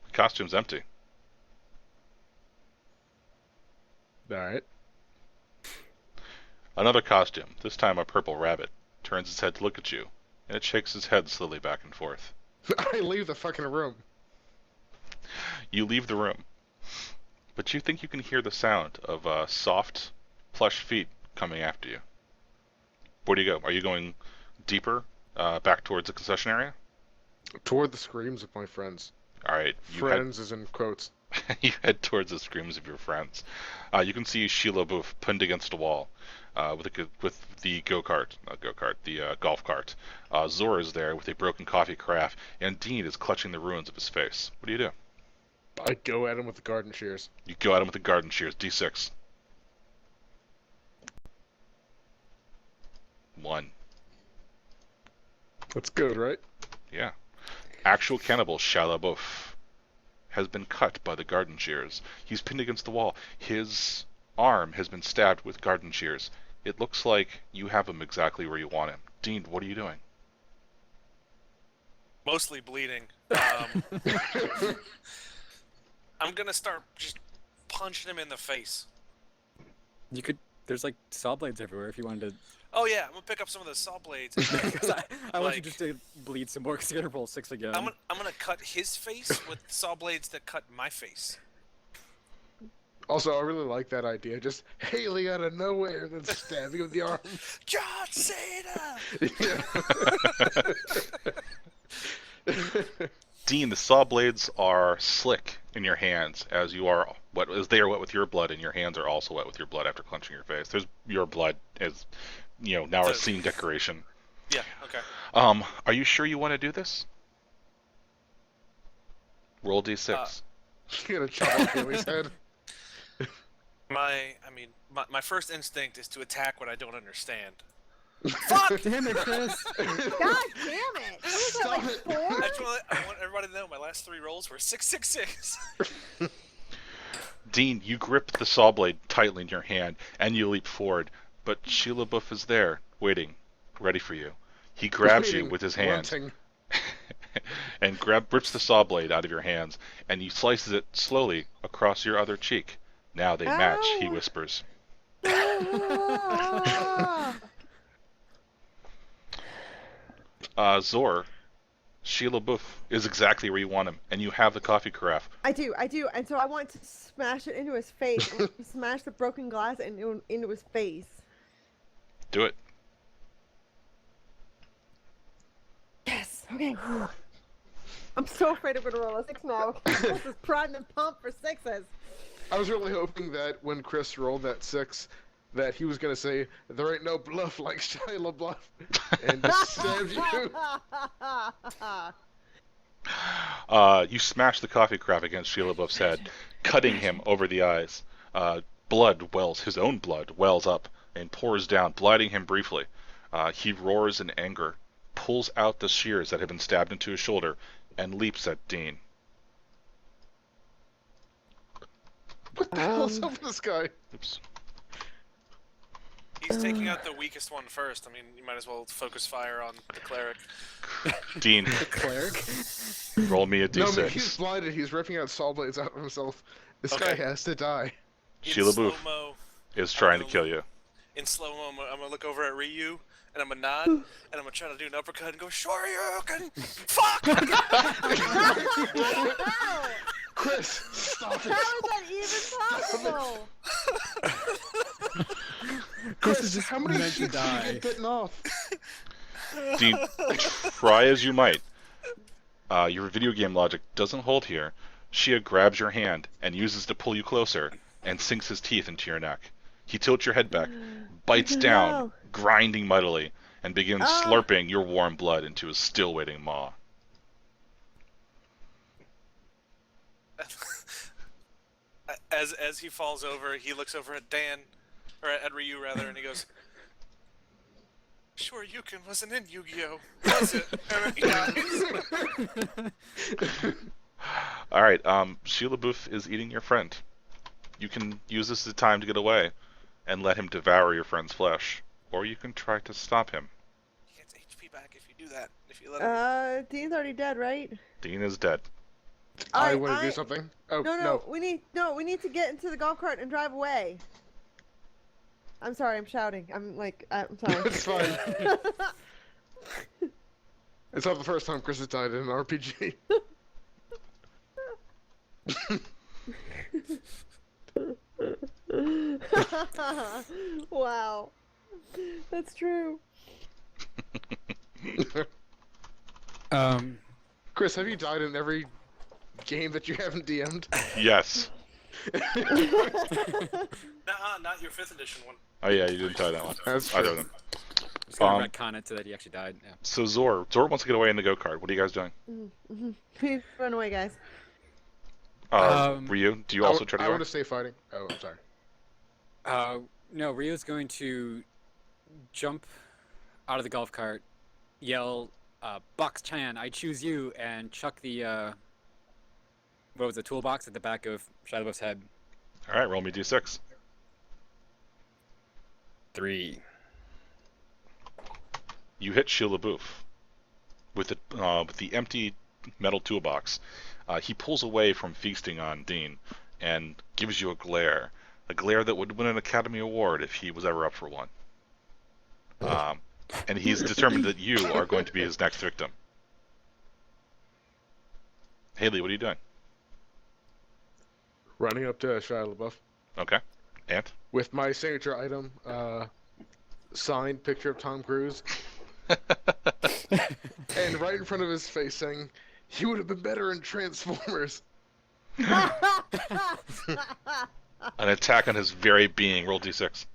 The costume's empty. Alright. Another costume, this time a purple rabbit, turns its head to look at you, and it shakes its head slowly back and forth. I leave the fucking room. You leave the room, but you think you can hear the sound of soft, plush feet coming after you. Where do you go? Are you going deeper Back towards the concession area. Toward the screams of my friends. All right, Friends is in quotes. you head towards the screams of your friends. You can see Shia Lebouf pinned against a wall with the golf cart. Zora is there with a broken coffee carafe, and Dean is clutching the ruins of his face. What do you do? I go at him with the garden shears. You go at him with the garden shears. D6. 1. That's good, right? Yeah. Actual cannibal Shia Lebouf has been cut by the garden shears. He's pinned against the wall. His arm has been stabbed with garden shears. It looks like you have him exactly where you want him. Dean, what are you doing? Mostly bleeding. I'm gonna start just punching him in the face. You could. There's like saw blades everywhere if you wanted to. Oh yeah, I'm gonna pick up some of the saw blades. Because I want you Like- just to bleed some more because you're gonna roll 6 again. I'm gonna cut his face with saw blades that cut my face. Also, I really like that idea. Just hailing out of nowhere and then stabbing with the arm. John Cena! Dean, the saw blades are slick in your hands as you are wet, as they are wet with your blood, and your hands are also wet with your blood after clenching your face. There's your blood is, now a scene decoration. Yeah, okay. Are you sure you want to do this? Roll d6. You're gonna chop off Haley's head. My first instinct is to attack what I don't understand. Fuck! Damn it, Chris! God damn it! What was that, like Stop 4? I want everybody to know my last 3 rolls were 666. Dean, you grip the saw blade tightly in your hand, and you leap forward, but Shia Lebouf is there, waiting, ready for you. He grabs you with his hand Grunting. and rips the saw blade out of your hands, and he slices it slowly across your other cheek. Now they match, he Ow. whispers. Zor, Shia Lebouf is exactly where you want him, and you have the coffee carafe. I do, and so I want to smash it into his face. I want to smash the broken glass into his face. Do it. Yes. Okay. I'm so afraid I'm gonna roll a 6 now. This is pride and pump for 6s. I was really hoping that when Chris rolled that 6, that he was gonna say, "There ain't no bluff like Shia LaBeouf," and just stabbed you. You smash the coffee carafe against Shia LaBeouf's head, cutting him over the eyes. His own blood wells up and pours down, blinding him briefly. He roars in anger, pulls out the shears that have been stabbed into his shoulder, and leaps at Dean. What the hell's up with this guy? Oops. He's taking out the weakest one first. I mean, you might as well focus fire on the cleric. Dean, The cleric? roll me a No, d6. man, he's blinded. He's ripping out saw blades out of himself. This guy Okay. has to die. In Shia LaBeouf slow-mo, is trying to kill you. in slow-mo, I'm gonna look over at Ryu, and I'm gonna nod, and I'm gonna try to do an uppercut and go, Shoryuken! Fuck! How? Chris, stop it! How is that even possible? Chris is just how many meant to shits do die. you get bitten off? Dean, try as you might. Your video game logic doesn't hold here. Shia grabs your hand and uses to pull you closer and sinks his teeth into your neck. He tilts your head back, bites down, No. grinding mightily, and begins Ah. slurping your warm blood into his still waiting maw. As he falls over, he looks over at Dan, or at Ryu rather, and he goes, Shoryuken wasn't in Yu-Gi-Oh, was it? And then he dies. All right, Shia Lebouf is eating your friend. You can use this as a time to get away and let him devour your friend's flesh, or you can try to stop him. He gets HP back if you do that. If you let him. Dean's already dead, right? Dean is dead. I Alright, want to do something. Oh, No, we need to get into the golf cart and drive away. I'm sorry, I'm shouting. I'm sorry. It's fine. It's not the first time Chris has died in an RPG. Wow. That's true. Chris, have you died in every game that you haven't DM'd? Yes. Nuh-uh, not your 5th edition one. Oh yeah, you didn't tie that one. That's Either true. of them. Just gonna retcon it so that he actually died. Yeah. So Zor wants to get away in the go-kart. What are you guys doing? Please run away, guys. Ryu, do you also try to I go? want to stay fighting. Oh, I'm sorry. No, Rio's going to jump out of the golf cart, yell, Box Chan, I choose you, and chuck the, what was the toolbox at the back of Shia Lebouf's head. Alright, roll me d6. 3. You hit Shia Lebouf with the empty metal toolbox. He pulls away from feasting on Dean and gives you a glare that would win an Academy Award if he was ever up for one. And he's determined that you are going to be his next victim. Haley, what are you doing? Running up to Shia LaBeouf Okay. Ant? with my signature item, signed picture of Tom Cruise, and right in front of his face saying, "He would have been better in Transformers." An attack on his very being. Roll d6.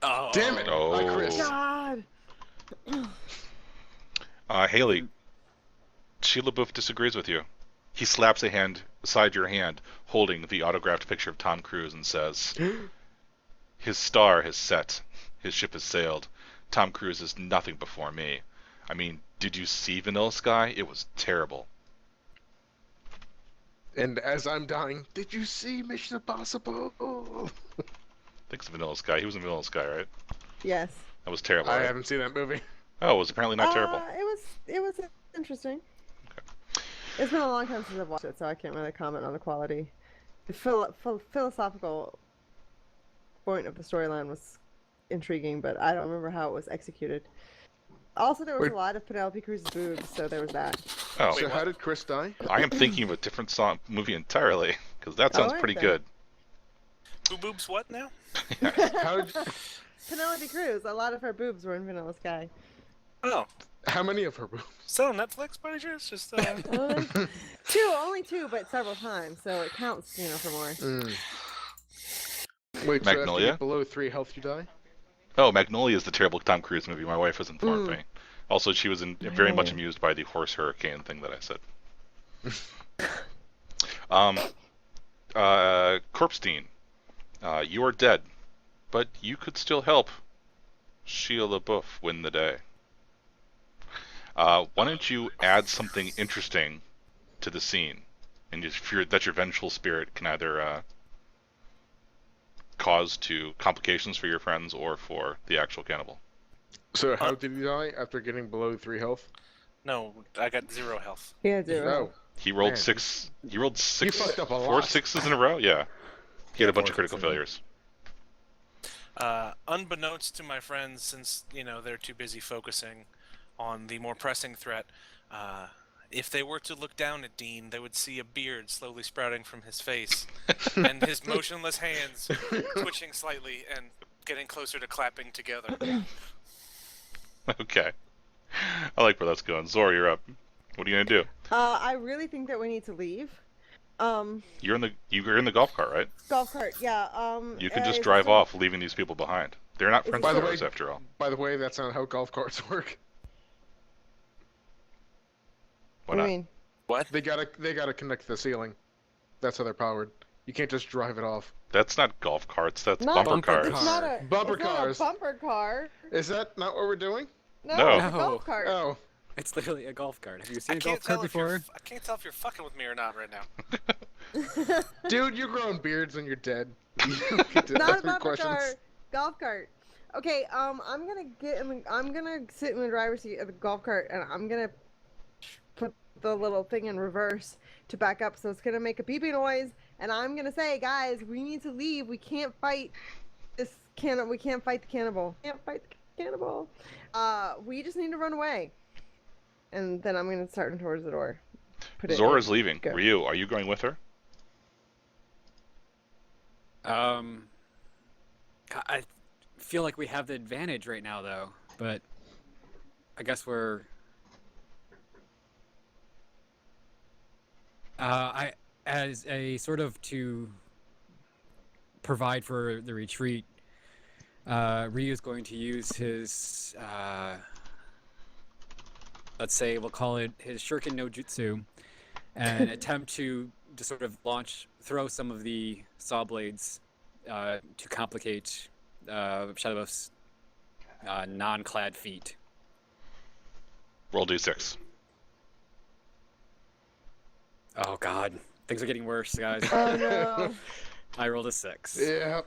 Oh. Damn it! Oh. I Chris. God. Haley, Shia LaBeouf disagrees with you. He slaps a hand beside your hand, holding the autographed picture of Tom Cruise, and says, "His star has set. His ship has sailed. Tom Cruise is nothing before me. I mean, did you see Vanilla Sky? It was terrible." And as I'm dying, did you see Mission Impossible? I think it's Vanilla Sky. He was in Vanilla Sky, right? Yes. That was terrible. I Right? haven't seen that movie. Oh, it was apparently not terrible. It was interesting. It's been a long time since I've watched it, so I can't really comment on the quality. The philosophical point of the storyline was intriguing, but I don't remember how it was executed. Also, there was Wait. a lot of Penelope Cruz's boobs, so there was that. Oh, So how did Chris die? I am thinking of a different movie entirely, because that sounds Alright pretty then. good. Who boobs what now? How did? Penelope Cruz, a lot of her boobs were in Vanilla Sky. Oh, How many of her boobs? still on Netflix by any chance? Just Only two, but several times, so it counts, for more. Wait, so after you Magnolia? get below 3 health, you die? Oh, Magnolia is the terrible Tom Cruise movie. My wife has informed Mm. me. Also, she was very much Magnolia. amused by the horse hurricane thing that I said. Corpstein, you are dead, but you could still help Shia LaBeouf win the day. Why don't you add something interesting to the scene, and just fear that your vengeful spirit can either cause to complications for your friends or for the actual cannibal. So how did he die after getting below 3 health? no, I got 0 health. Yeah, zero. Oh, He rolled Man. six. He rolled six. fucked up a 4 lot. sixes in a row. Yeah, he had a bunch of 4 critical sixes. failures. Unbeknownst to my friends, since they're too busy focusing on the more pressing threat, if they were to look down at Dean, they would see a beard slowly sprouting from his face, and his motionless hands twitching slightly and getting closer to clapping together. Okay, I like where that's going. Zora, you're up. What are you gonna do? I really think that we need to leave. You're in the golf cart, right? Golf cart, yeah. You can just is drive there- off, leaving these people behind. They're not Is friends By of the way- yours, after all. by the way, that's not how golf carts work. Why What do not? you mean? What? They gotta connect to the ceiling. That's how they're powered. You can't just drive it off. That's not golf carts. That's Not- bumper Bumper cars. It's not a Bumper it's not cars. a bumper car. Is that not what we're doing? No, No. it's a golf cart. Oh, It's literally a golf cart. Have you I seen a can't golf cart tell if you're. before? I can't tell if you're fucking with me or not right now. dude, you're growing beards and you're dead. You don't get to Not a ask me bumper questions. car. Golf cart. Okay, I'm gonna sit in the driver's seat of the golf cart, and I'm gonna put the little thing in reverse to back up, so it's gonna make a beeping noise, and I'm gonna say, guys, we need to leave. We can't fight this we can't fight the cannibal. Can't fight the cannibal. We just need to run away. And then I'm gonna start towards the door. Put it Zora's in. leaving. Go. Ryu, are you going with her? I feel like we have the advantage right now, though. But I guess we're. I as a sort of to provide for the retreat. Ryu is going to use his. Let's say we'll call it his Shuriken no Jutsu, and attempt to just sort of throw some of the saw blades to complicate Shia Lebouf's non-clad feet. Roll d6. Oh God, things are getting worse, guys. Oh no. I rolled a 6. Yeah.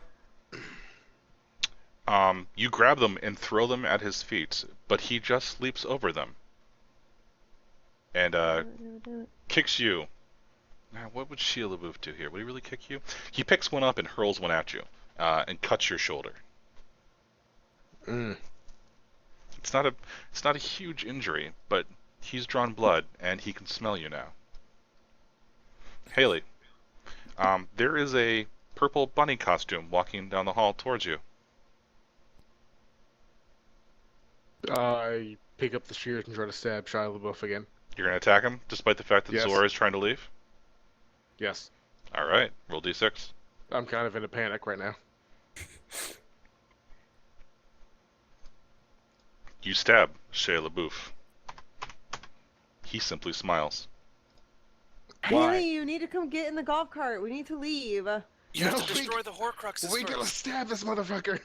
You grab them and throw them at his feet, but he just leaps over them and kicks you. Now, what would Shia Lebouf do here? Would he really kick you? He picks one up and hurls one at you, and cuts your shoulder. Mm. It's not a huge injury, but he's drawn blood and he can smell you now. Haley, there is a purple bunny costume walking down the hall towards you. I pick up the shears and try to stab Shia LaBeouf again. You're gonna attack him, despite the fact that Yes. Zora is trying to leave. Yes. All right, roll d6. I'm kind of in a panic right now. You stab Shia Lebouf. He simply smiles. Why? Haley, you need to come get in the golf cart. We need to leave. You have No, to we- destroy the Horcruxes We gotta first. stab this motherfucker!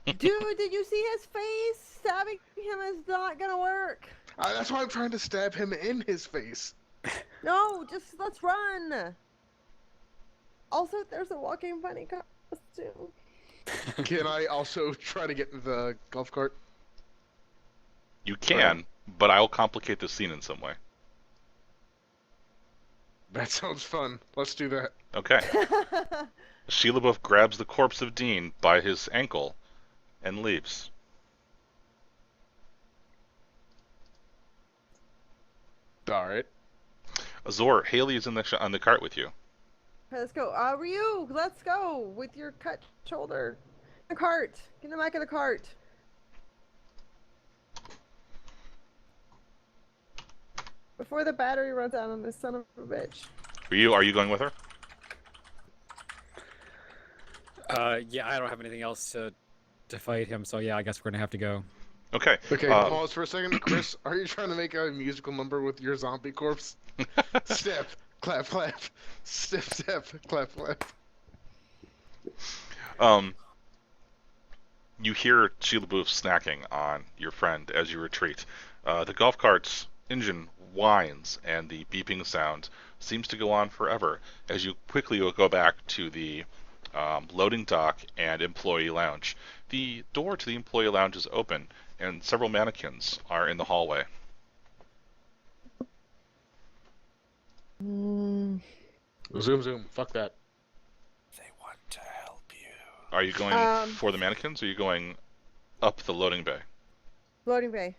Dude, did you see his face? Stabbing him is not gonna work. That's why I'm trying to stab him in his face. No, just let's run. Also, there's a walking bunny costume. Can I also try to get in the golf cart? You can, but I'll complicate the scene in some way. That sounds fun. Let's do that. Okay. Shia Lebouf grabs the corpse of Dean by his ankle and leaves. Alright. Azor, Haley is in on the cart with you. Okay, let's go. Ryu, let's go with your cut shoulder. The cart. Get in the back of the cart. Before the battery runs out on this son of a bitch. Are you going with her? Yeah, I don't have anything else to fight him, so yeah, I guess we're gonna have to go. Okay. Okay, pause for a second. Chris, are you trying to make a musical number with your zombie corpse? Step, clap, clap. Step, step, clap, clap. You hear Shia Lebouf snacking on your friend as you retreat. The golf cart's engine whines, and the beeping sound seems to go on forever as you quickly go back to the loading dock and employee lounge. The door to the employee lounge is open, and several mannequins are in the hallway. Mm. Zoom, zoom. Fuck that. They want to help you. Are you going for the mannequins, or are you going up the loading bay? Loading bay.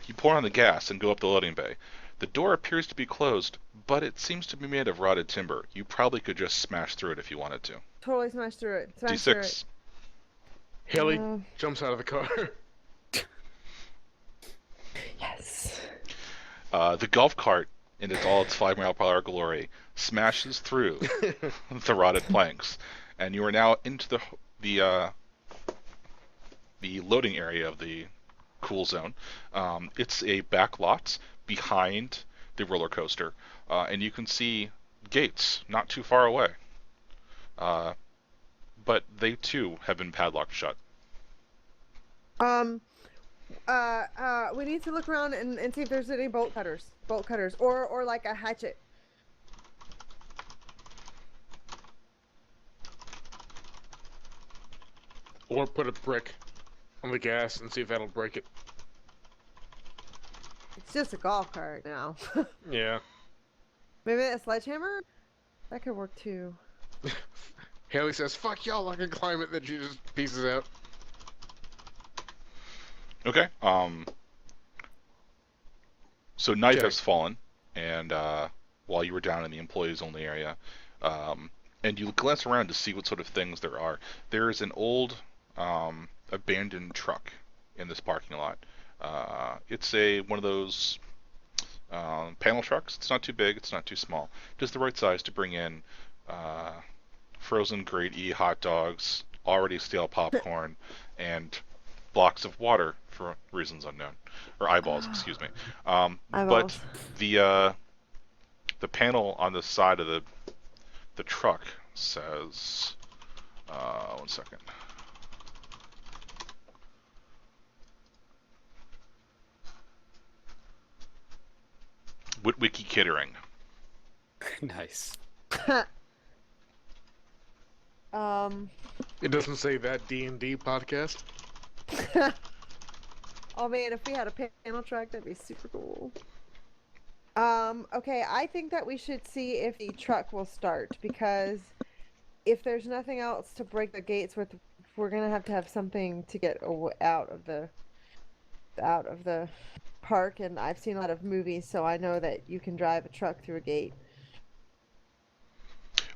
You pour on the gas and go up the loading bay. The door appears to be closed, but it seems to be made of rotted timber. You probably could just smash through it if you wanted to. Totally smash through it. Smash through it. D6. Haley Uh, jumps out of the car. Yes. The golf cart, in all its 5-mile-per-hour glory, smashes through the rotted planks, and you are now into the loading area of the cool zone. It's a back lot behind the roller coaster, and you can see gates not too far away. But they too have been padlocked shut. We need to look around and see if there's any bolt cutters, or like a hatchet. Or put a brick on the gas and see if that'll break it. It's just a golf cart now. Yeah. Maybe a sledgehammer? That could work too. Haley says, fuck y'all, I can climb it, then she just pieces out. Okay. So night Okay. has fallen, and while you were down in the employees only area, and you glance around to see what sort of things there are. There is an old abandoned truck in this parking lot. It's one of those panel trucks. It's not too big. It's not too small. Just the right size to bring in frozen grade E hot dogs, already stale popcorn, and blocks of water for reasons unknown, or eyeballs, excuse me. But Eyeballs. the panel on the side of the truck says, one second. Wiki Kittering. Nice. It doesn't say that D&D podcast. Oh man, if we had a panel truck, that'd be super cool. Okay, I think that we should see if the truck will start, because if there's nothing else to break the gates with, we're gonna have to have something to get out of the park, and I've seen a lot of movies, so I know that you can drive a truck through a gate.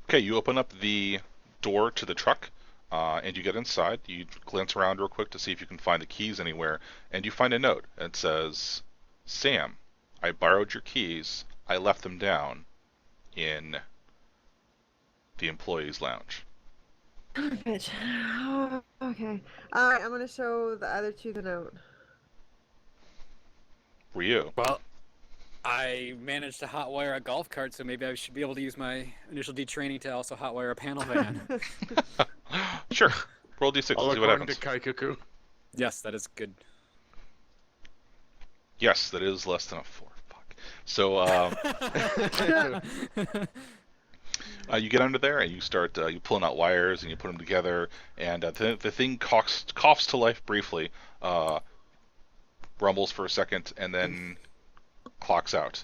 Okay, you open up the door to the truck, and you get inside. You glance around real quick to see if you can find the keys anywhere, and you find a note. It says, Sam, I borrowed your keys. I left them down in the employees' lounge. Bitch. Okay. Alright, I'm gonna show the other two the note. Were you? Well, I managed to hotwire a golf cart, so maybe I should be able to use my initial detraining to also hotwire a panel van. Sure. Roll d6 All and see what according happens. to Kaikuku. Yes, that is good. Yes, that is less than a 4. Fuck. So, you get under there and you start you pulling out wires and you put them together, and the thing coughs to life briefly, rumbles for a second, and then clocks out.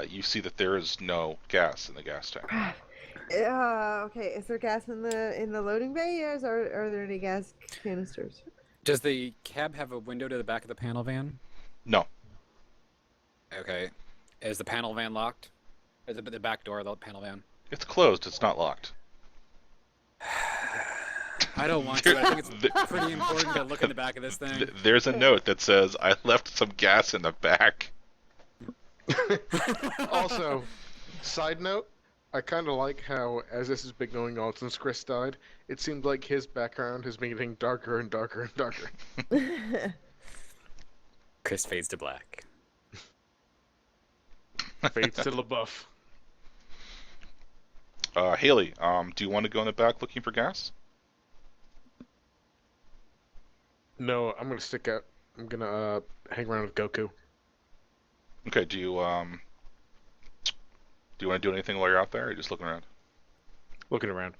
You see that there is no gas in the gas tank. Okay, is there gas in the loading bay, or are there any gas canisters? Does the cab have a window to the back of the panel van? No. Okay. Is the panel van locked? Is it the back door of the panel van? It's closed. It's not locked. I don't want to. I think it's pretty important to look in the back of this thing. There's a note that says, I left some gas in the back. Also, side note, I kind of like how, as this has been going on since Chris died, it seems like his background has been getting darker and darker and darker. Chris fades to black. Fades to Lebouf. Haley, do you want to go in the back looking for gas? No, I'm gonna stick out. I'm gonna hang around with Goku. Okay, do you want to do anything while you're out there, or are you just looking around? Looking around.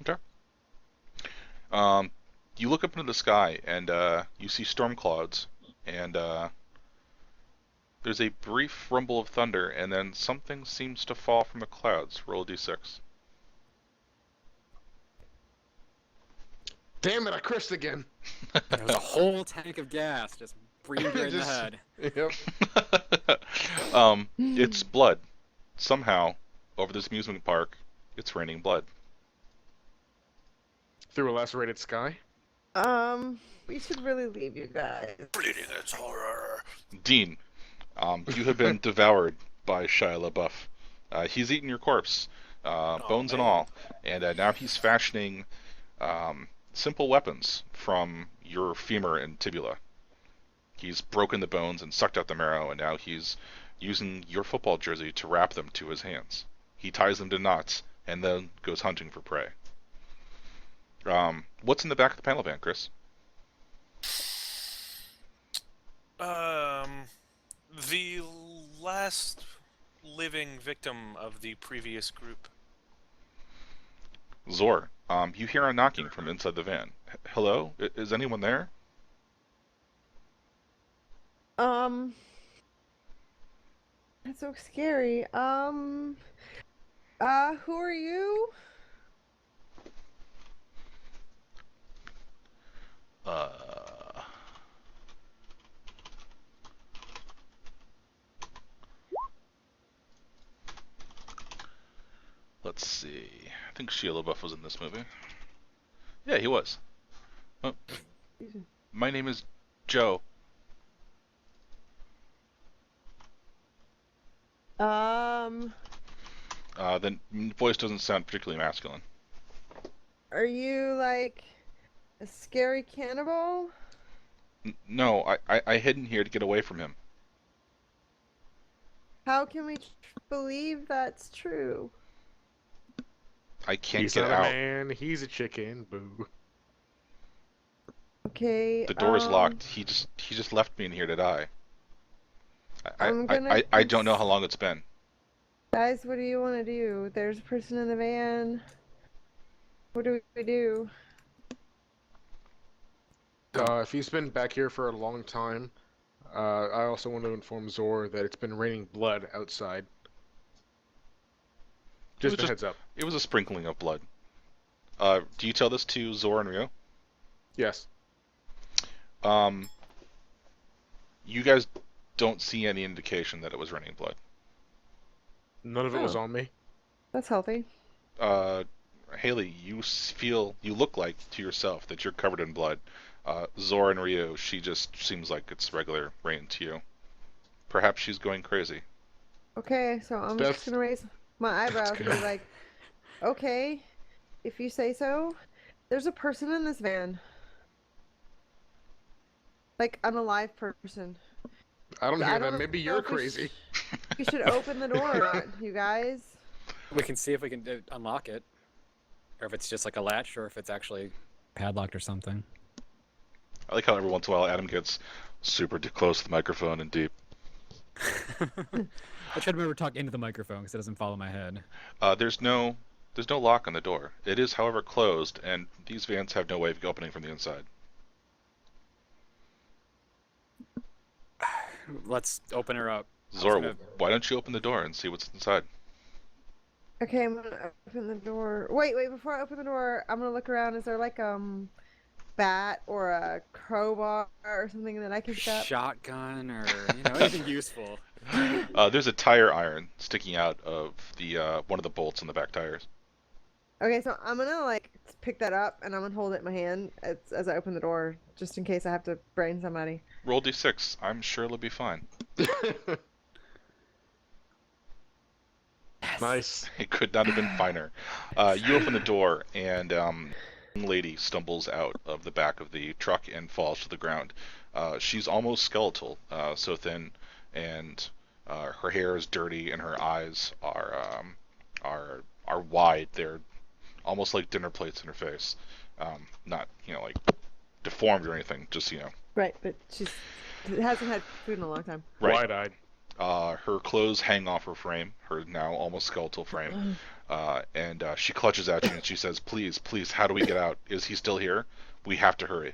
Okay. You look up into the sky, and you see storm clouds, and there's a brief rumble of thunder, and then something seems to fall from the clouds. Roll a d6. Damn it! I Chris again. There's a whole tank of gas just breathed right in the Just- head. Yep. It's blood. Somehow, over this amusement park, it's raining blood. Through a lacerated sky. We should really leave you guys. Bleeding its horror. Dean, you have been devoured by Shia Lebouf. He's eaten your corpse, bones and man. all, and now he's fashioning simple weapons from your femur and tibula. He's broken the bones and sucked out the marrow, and now he's using your football jersey to wrap them to his hands. He ties them to knots and then goes hunting for prey. What's in the back of the panel van, Chris? The last living victim of the previous group. Zor, you hear a knocking from inside the van. Hello? Is anyone there? That's so scary. Who are you? Let's see. I think Shia Lebouf was in this movie. Yeah, he was. My name is Joe. Um, The voice doesn't sound particularly masculine. are you like a scary cannibal? No, I hid in here to get away from him. How can we believe that's true? I can't He's get not a out. man, he's a chicken. Boo. Okay, The door is locked. He just left me in here to die. I I'm I, gonna I, I don't know how long it's been. Guys, what do you want to do? There's a person in the van. What do we do? If he's been back here for a long time, I also want to inform Zor that it's been raining blood outside. Just a heads up. It was a sprinkling of blood. Do you tell this to Zor and Rio? Yes. You guys don't see any indication that it was raining blood. None of it was Oh. on me. That's healthy. Haley, you look like to yourself that you're covered in blood. Zor and Rio, she just seems like it's regular rain to you. Perhaps she's going crazy. Okay, so I'm That's- just gonna raise my eyebrows and be good. like, okay, if you say so. There's a person in this van. Like an alive person. I don't hear I don't that. Maybe know you're if we crazy. We should open the door or not, you guys. We can see if we can unlock it, or if it's just like a latch, or if it's actually padlocked or something. I like how every once in a while Adam gets super close to the microphone and deep. I try to remember to talk into the microphone because it doesn't follow my head. There's no lock on the door. It is, however, closed, and these vans have no way of opening from the inside. Let's open her up. Zor, gonna- why don't you open the door and see what's inside? Okay, I'm gonna open the door. Wait, before I open the door, I'm gonna look around. Is there like bat or a crowbar or something that I can pick up? Shotgun or anything useful. There's a tire iron sticking out of the one of the bolts in the back tires. Okay, so I'm gonna like pick that up and I'm gonna hold it in my hand as I open the door, just in case I have to brain somebody. Roll d6. I'm sure it'll be fine. Nice. It could not have been finer. You open the door, and a young lady stumbles out of the back of the truck and falls to the ground. She's almost skeletal, so thin, and her hair is dirty, and her eyes are wide. They're almost like dinner plates in her face. Not like deformed or anything. Just Right, but she hasn't had food in a long time. right. Wide-eyed. Her clothes hang off her frame, her now almost skeletal frame, and she clutches at you and she says, "Please, please, how do we get out? Is he still here? We have to hurry."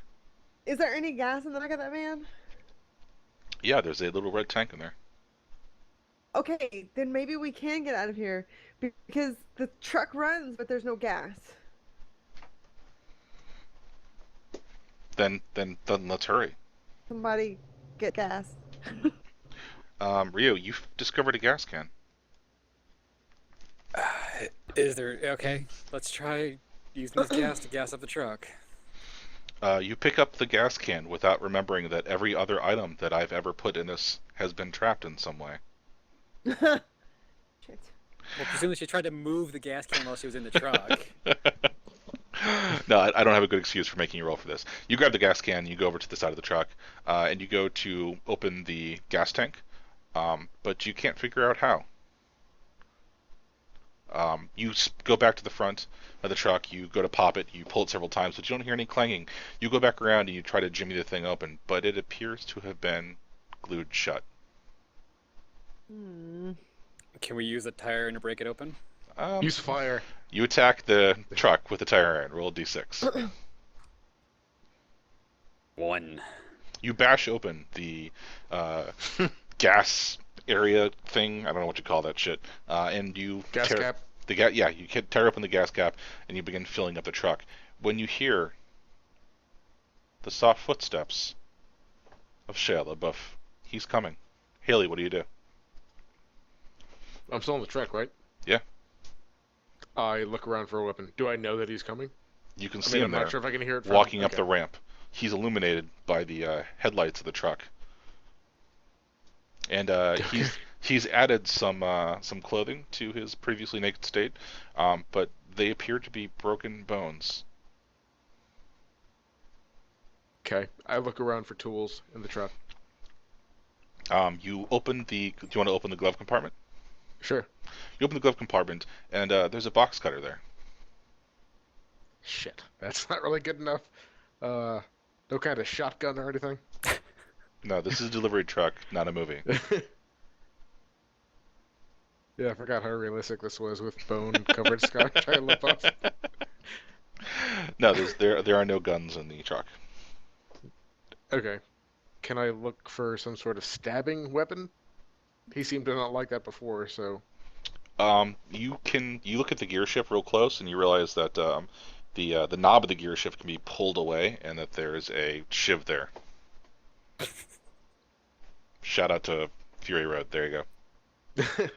Is there any gas in the back of that van? Yeah, there's a little red tank in there. Okay, then maybe we can get out of here because the truck runs, but there's no gas. Then let's hurry. Somebody get gas. Rio, you've discovered a gas can. Is there... Okay, let's try using this gas to gas up the truck. You pick up the gas can without remembering that every other item that I've ever put in this has been trapped in some way. Shit. Well, presumably she tried to move the gas can while she was in the truck. No, I don't have a good excuse for making you roll for this. You grab the gas can, you go over to the side of the truck, and you go to open the gas tank, but you can't figure out how. You go back to the front of the truck, you go to pop it, you pull it several times, but you don't hear any clanging. You go back around and you try to jimmy the thing open, but it appears to have been glued shut. Can we use a tire iron to break it open? Use fire. You attack the truck with the tire iron. Roll a d6. 1. You bash open the gas area thing. I don't know what you call that shit. And you Gas cap. You tear open the gas cap and you begin filling up the truck. When you hear the soft footsteps of Shia Lebouf, he's coming. Haley, what do you do? I'm still in the truck, right? Yeah. I look around for a weapon. Do I know that he's coming? You can I see mean, him I'm there, not sure if I can hear it from walking up okay. the ramp. he's illuminated by the headlights of the truck, and he's added some clothing to his previously naked state, but they appear to be broken bones. Okay, I look around for tools in the truck. You open the. Do you want to open the glove compartment? Sure. You open the glove compartment, and there's a box cutter there. Shit, that's not really good enough. No kind of shotgun or anything? No, this is a delivery truck, not a movie. Yeah, I forgot how realistic this was with bone-covered Shia Lebouf. No, there are no guns in the truck. Okay. Can I look for some sort of stabbing weapon? He seemed to not like that before, so... You look at the gear shift real close, and you realize that the knob of the gear shift can be pulled away, and that there's a shiv there. Shout out to Fury Road. There you go.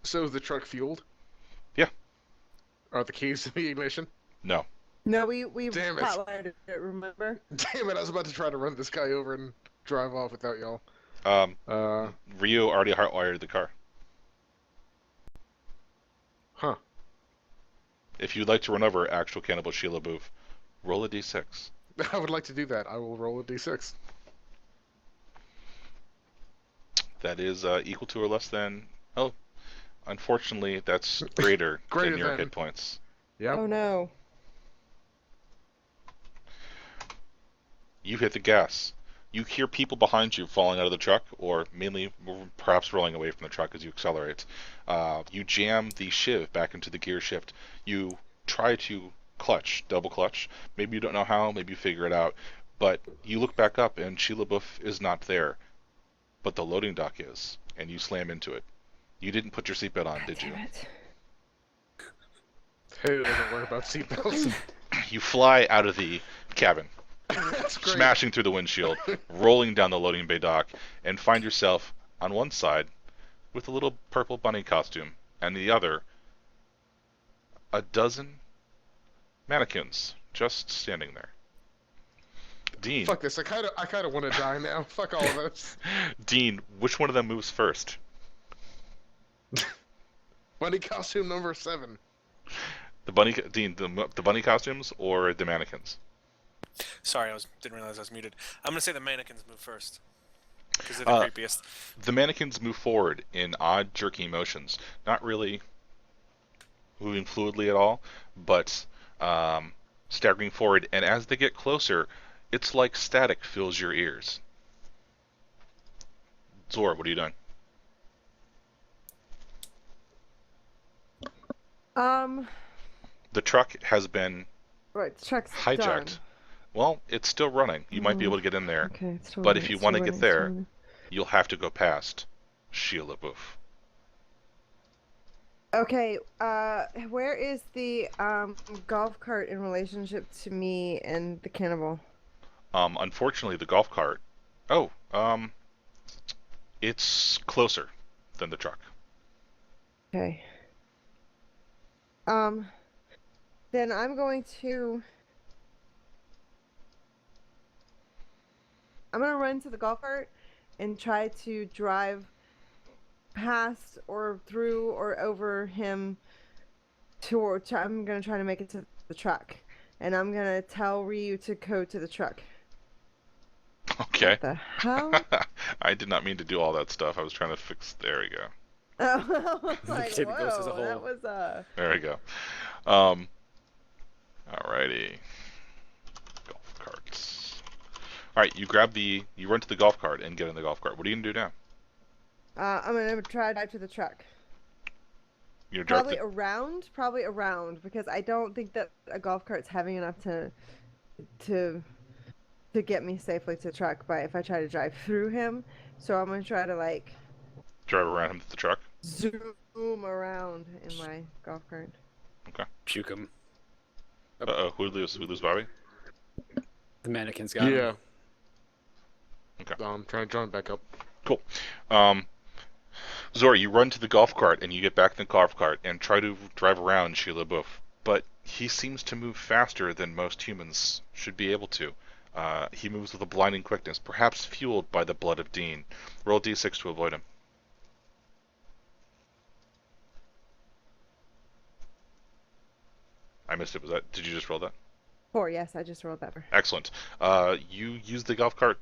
So is the truck fueled? Yeah. Are the keys to the ignition? No. No, we Damn it. hotwired it, remember? Damn it, I was about to try to run this guy over and drive off without y'all. Rio already hardwired the car. Huh. If you'd like to run over actual Cannibal Shia Lebouf, roll a d6. I would like to do that. I will roll a d6. That is equal to or less than... Oh, unfortunately, that's greater, Greater than your than. hit points. Yep. Oh no. You hit the gas. You hear people behind you falling out of the truck, or mainly perhaps rolling away from the truck as you accelerate. You jam the shiv back into the gear shift. You try to clutch, double clutch. Maybe you don't know how, maybe you figure it out. But you look back up and Shia Lebouf is not there. But the loading dock is, and you slam into it. You didn't put your seatbelt on, did you? Damn it. Who doesn't worry about seatbelts? You fly out of the cabin, That's great. smashing through the windshield, rolling down the loading bay dock, and find yourself on one side with a little purple bunny costume, and the other, a dozen mannequins just standing there. Dean, Fuck this. I kind of want to die now. Fuck all this. Dean, which one of them moves first? Bunny costume number 7. The bunny, Dean, the bunny costumes or the mannequins? Sorry, didn't realize I was muted. I'm gonna say the mannequins move first because they're the creepiest. The mannequins move forward in odd, jerky motions, not really moving fluidly at all, but staggering forward. And as they get closer, it's like static fills your ears. Zora, what are you doing? The truck has been Right, the truck's hijacked. done. Well, it's still running. You might be able to get in there, Okay, it's still but running, if you it's want to still get running, it's there, still running. you'll have to go past Shia Lebouf. Okay, where is the golf cart in relationship to me and the cannibal? Unfortunately, the golf cart. Oh, it's closer than the truck. Okay. Then I'm going to run to the golf cart and try to drive past or through or over him I'm gonna try to make it to the truck. And I'm gonna tell Ryu to go to the truck. Okay. What the hell? I did not mean to do all that stuff. I was trying to fix. There we go. Oh, I was like, Keep it goes as a whoa, that whole. was There we go. Alrighty. Golf carts. Alright, you run to the golf cart and get in the golf cart. What are you gonna do now? I'm gonna try to drive to the truck. You're gonna drive Probably around, because I don't think that a golf cart's heavy enough to get me safely to the truck. But if I try to drive through him, so I'm gonna try to drive around him to the truck. zoom around in my golf cart. Puke him. Uh-oh, who lose Bobby? The mannequins got him. Yeah. Okay. I'm trying to join back up. Cool. Zora, you run to the golf cart and you get back in the golf cart and try to drive around Shia Lebouf, but he seems to move faster than most humans should be able to. He moves with a blinding quickness, perhaps fueled by the blood of Dean. Roll d6 to avoid him. I missed it. Did you just roll that? 4, yes, I just rolled that. Excellent. You use the golf cart.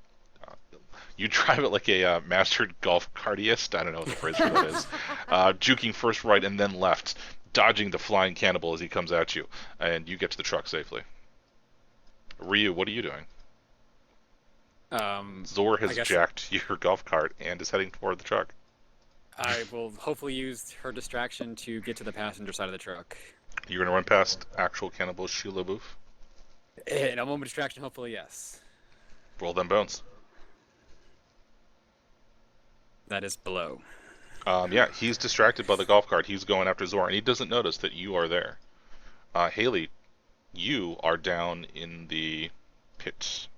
You drive it like a mastered golf cartist. I don't know what the phrase for that is. Juking first right and then left, dodging the flying cannibal as he comes at you, and you get to the truck safely. Ryu, what are you doing? Zor has jacked your golf cart and is heading toward the truck. I will hopefully use her distraction to get to the passenger side of the truck. You're going to run past actual cannibal Shia Lebouf? In a moment of distraction, hopefully, yes. Roll them bones. That is below. Yeah, he's distracted by the golf cart. He's going after Zor, and he doesn't notice that you are there. Haley, you are down in the pit.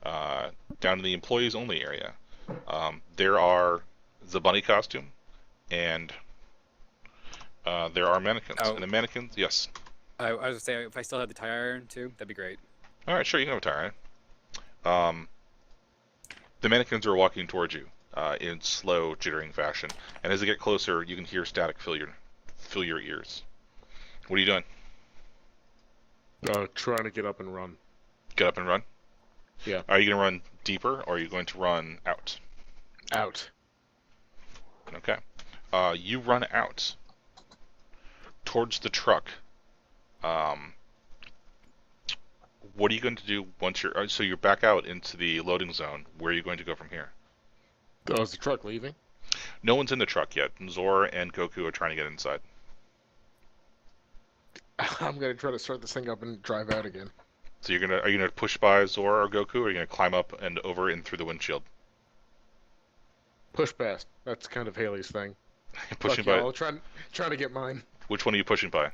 Down in the employees only area. There are the bunny costume, and there are mannequins. Oh. And the mannequins, yes. I was going to say, if I still had the tire iron too, that'd be great. Alright, sure, you can have a tire iron. The mannequins are walking towards you in slow, jittering fashion. And as they get closer, you can hear static fill your ears. What are you doing? Trying to get up and run. Get up and run? Yeah. Are you going to run deeper, or are you going to run out? Out. Okay. You run out towards the truck. What are you going to do once so you're back out into the loading zone? Where are you going to go from here? Oh, is the truck leaving? No one's in the truck yet. Zor and Goku are trying to get inside. I'm gonna try to start this thing up and drive out again. So are you gonna push by Zor or Goku, or are you gonna climb up and over and through the windshield? Push past. That's kind of Haley's thing. Pushing by. by. I'll try to get mine. Which one are you pushing by?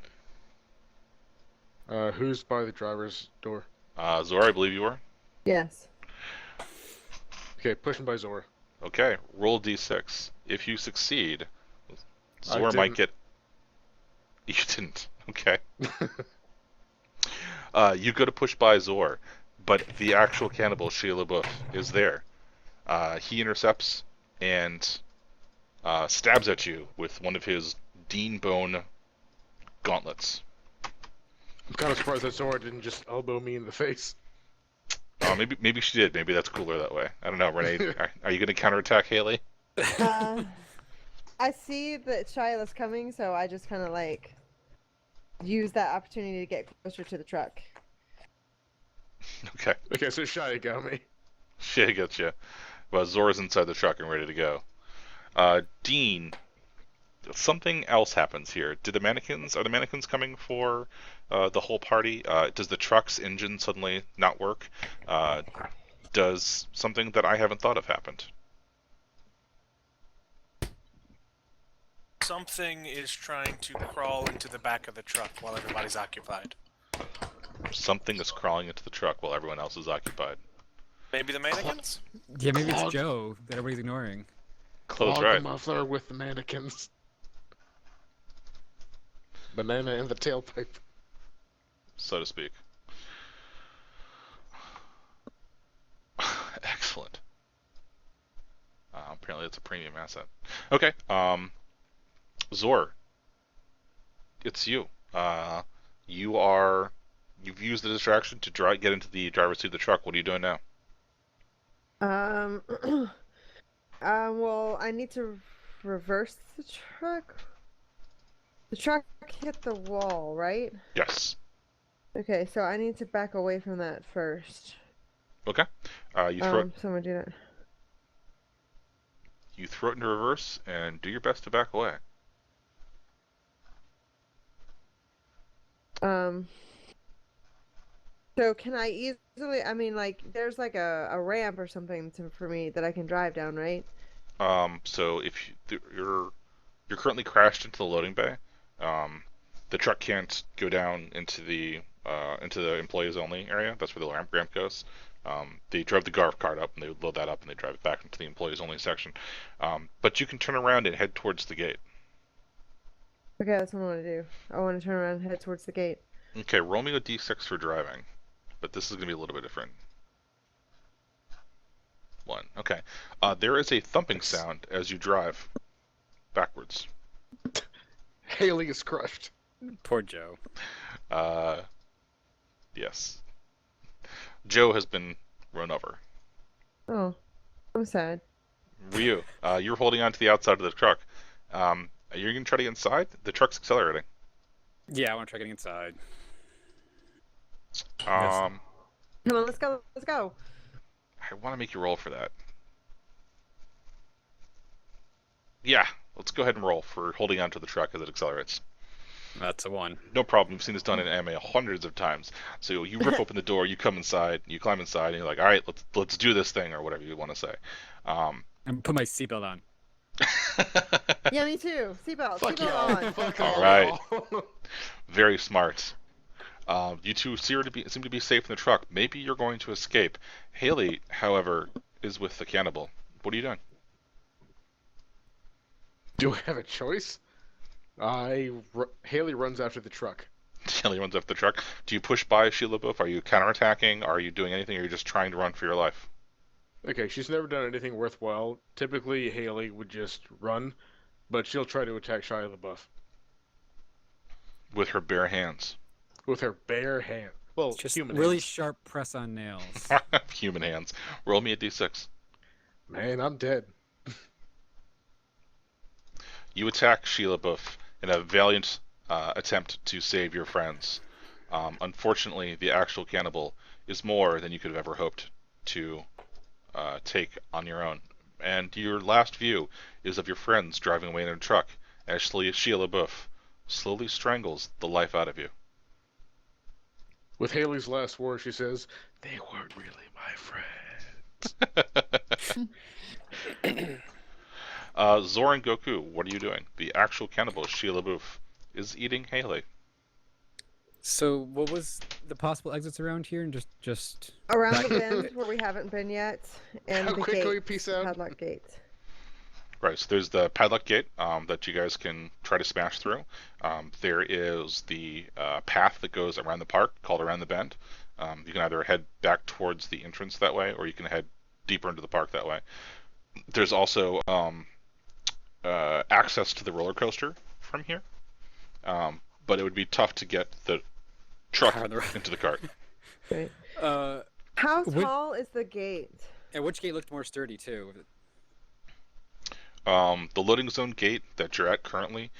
Who's by the driver's door? Zor, I believe you are. Yes. Okay, pushing by Zor. Okay, roll d6. If you succeed, I Zor might didn't. get. You didn't. Okay. You go to push by Zor, but the actual cannibal, Shia Lebouf, is there. He intercepts and stabs at you with one of his Dean Bone gauntlets. I'm kind of surprised that Zor didn't just elbow me in the face. Maybe she did. Maybe that's cooler that way. I don't know, Renee. Are you going to counterattack Haley? I see that Shila's coming, so I just kind of like use that opportunity to get closer to the truck. Okay. Okay, so Shia got me. Shia gets you. Well, Zora's inside the truck and ready to go. Dean, something else happens here. Are the mannequins coming for the whole party? Does the truck's engine suddenly not work? Does something that I haven't thought of happened? Something is trying to crawl into the back of the truck while everybody's occupied. Something is crawling into the truck while everyone else is occupied. Maybe the mannequins? Yeah, maybe it's Joe that everybody's ignoring. Close Clog right. the muffler with the mannequins. Banana in the tailpipe. So to speak. Excellent. Apparently it's a premium asset. Okay, Zor, it's you. You've used the distraction to get into the driver's seat of the truck. What are you doing now? Well, I need to reverse the truck. The truck hit the wall, right? Yes. Okay, so I need to back away from that first. Okay. You throw it. Someone do that. You throw it into reverse and do your best to back away. So can I easily? I mean, like, there's like a ramp or something for me that I can drive down, right? So if you're currently crashed into the loading bay, the truck can't go down into the employees only area. That's where the ramp goes. They drove the golf cart up and they would load that up and they drive it back into the employees only section. But you can turn around and head towards the gate. Okay, that's what I want to do. I want to turn around and head towards the gate. Okay, roll me a d6 for driving, but this is gonna be a little bit different. 1. Okay. There is a thumping Nice. sound as you drive backwards. Haley is crushed. Poor Joe. Uh, yes. Joe has been run over. Oh, I'm sad. Ryu, you're holding on to the outside of the truck. You're going to try to get inside? The truck's accelerating. Yeah, I want to try getting inside. Um, Come on, let's go. Let's go. I want to make you roll for that. Yeah, let's go ahead and roll for holding onto the truck as it accelerates. That's a 1. No problem. You've seen this done in anime hundreds of times. So you rip open the door, you come inside, you climb inside, and you're like, all right, let's do this thing, or whatever you want to say. And put my seatbelt on. Yeah, me too. Seatbelt. Fuck Seatbelt y'all. on. Fuck All all right. y'all. Very smart. You two seem to be safe in the truck. Maybe you're going to escape. Haley, however, is with the cannibal. What are you doing? Do I have a choice? Haley runs after the truck. Haley runs after the truck. Do you push by Shia Lebouf? Are you counterattacking? Are you doing anything? Or are you just trying to run for your life? Okay, she's never done anything worthwhile. Typically, Haley would just run, but she'll try to attack Shia LaBeouf With her bare hands. with her bare hand. Well, Just human really hands. sharp press on nails. Human hands. Roll me a d6. Man, I'm dead. You attack Shia LaBeouf in a valiant attempt to save your friends. Unfortunately, the actual cannibal is more than you could have ever hoped to take on your own. And your last view is of your friends driving away in a truck as Shia LaBeouf slowly strangles the life out of you. With Haley's last words, she says, "They weren't really my friends." Zor and Goku, what are you doing? The actual cannibal, Shia LaBeouf, is eating Haley. So, what was the possible exits around here? And just Around the bend where we haven't been yet, and How the quick can we gate, peace the out? padlock gate. Right, so there's the padlock gate that you guys can try to smash through. There is the path that goes around the park called Around the Bend. You can either head back towards the entrance that way, or you can head deeper into the park that way. There's also access to the roller coaster from here, but it would be tough to get the truck into the cart. Okay. uh, How Which- tall is the gate? and which gate looked more sturdy too? The loading zone gate that you're at currently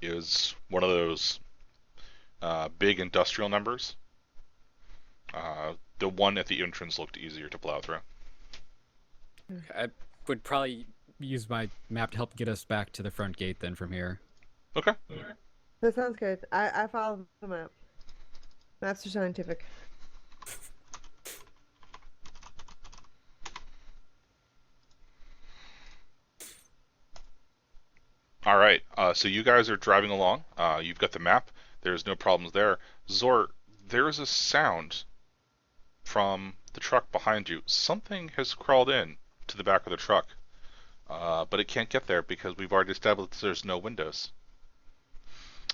is one of those big industrial numbers. The one at the entrance looked easier to plow through. I would probably use my map to help get us back to the front gate then from here. Okay. That sounds good. I follow the map. Maps are scientific. All right. So you guys are driving along. You've got the map. There's no problems there. Zor, there is a sound from the truck behind you. Something has crawled in to the back of the truck, but it can't get there because we've already established there's no windows.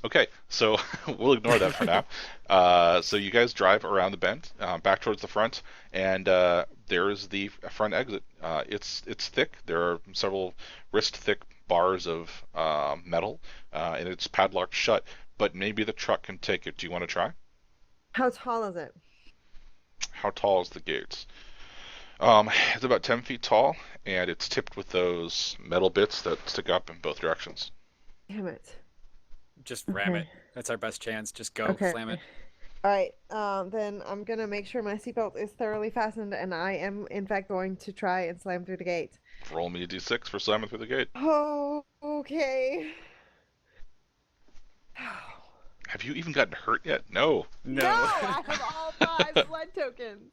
Okay, so we'll ignore that for now. So you guys drive around the bend, back towards the front, and there is the front exit. It's thick. There are several wrist-thick bars of metal, and it's padlocked shut. But maybe the truck can take it. Do you want to try? How tall is it? How tall is the gate? It's about 10 feet tall, and it's tipped with those metal bits that stick up in both directions. Damn it. Just ram Okay. it. That's our best chance. Just go, Okay. slam it. All right. Then I'm gonna make sure my seatbelt is thoroughly fastened, and I am in fact going to try and slam through the gate. Roll me a d6 for slamming through the gate. Oh, okay. Have you even gotten hurt yet? No. No, I have all 5 blood tokens.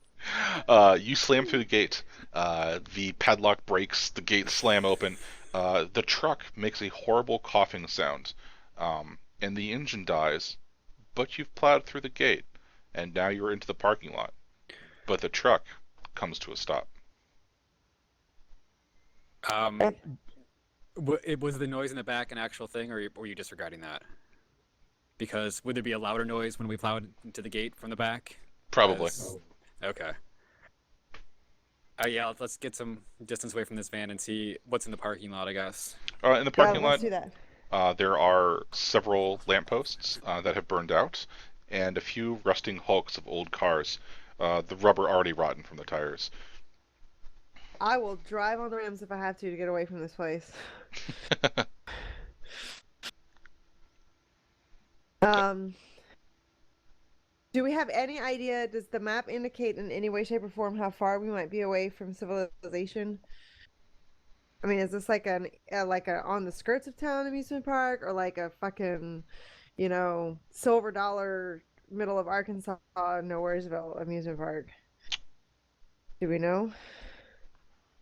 You slam through the gate. The padlock breaks. The gates slam open. The truck makes a horrible coughing sound, and the engine dies. But you've plowed through the gate, and now you're into the parking lot. But the truck comes to a stop. It was the noise in the back an actual thing, or were you disregarding that? Because would there be a louder noise when we plowed into the gate from the back? Probably. Okay. Yeah, let's get some distance away from this van and see what's in the parking lot, I guess. In the Yeah, parking lot, let's do that. there are several lampposts that have burned out, and a few rusting hulks of old cars. The rubber already rotten from the tires. I will drive on the rims if I have to get away from this place. Um, do we have any idea? Does the map indicate in any way, shape, or form how far we might be away from civilization? I mean, is this like a on the skirts of town amusement park, or like a fucking, silver dollar middle of Arkansas Nowheresville amusement park? Do we know?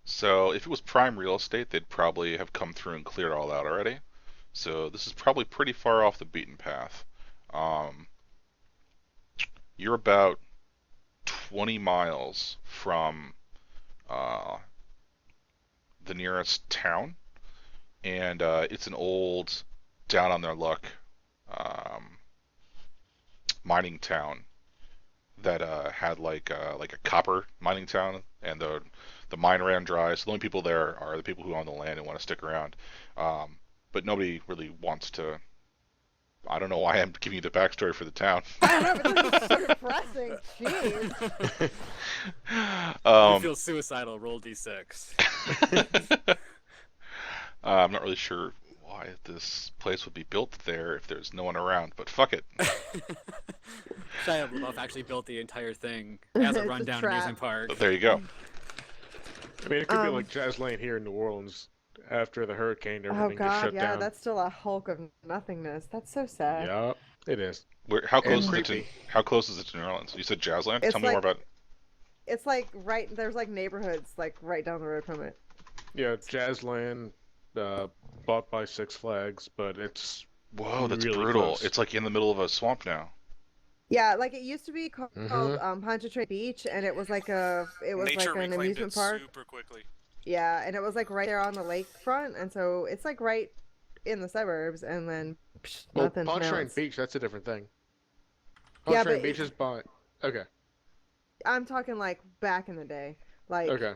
So if it was prime real estate, they'd probably have come through and cleared all out already. So this is probably pretty far off the beaten path. Um, you're about 20 miles from uh, the nearest town, and it's an old, down on their luck um, mining town that had like a copper mining town, and the mine ran dry. So the only people there are the people who own the land and want to stick around. Um, but nobody really wants to. I don't know why I'm giving you the backstory for the town. I don't know, but this is so depressing. Jeez. You um, feel suicidal, roll d6. I'm not really sure why this place would be built there if there's no one around, but fuck it. Shia Lebouf actually built the entire thing as a It's a rundown trap. amusement park. But there you go. I mean, it could be Um, like Jazz Lane here in New Orleans after the hurricane, Oh everything just God, shut yeah, down. that's still a hulk of nothingness. That's so sad. Yup, it is. How And close is it to creepy. how close is it to New Orleans? You said Jazzland? It's Tell me more like- about. It's like there's like neighborhoods like right down the road from it. Yeah, Jazzland, bought by Six Flags, but it's Whoa, that's really brutal. close. It's like in the middle of a swamp now. Yeah, like it used to be called Mhm. Pontchartrain Beach, and it was like Nature an reclaimed amusement it park. super quickly. Yeah, and it was like right there on the lakefront, and so it's like right in the suburbs, and then well, nothing Pontchartrain else. Beach. That's a different thing. Yeah, Pontchartrain but Beach is bought. Okay, I'm talking like back in the day, like okay.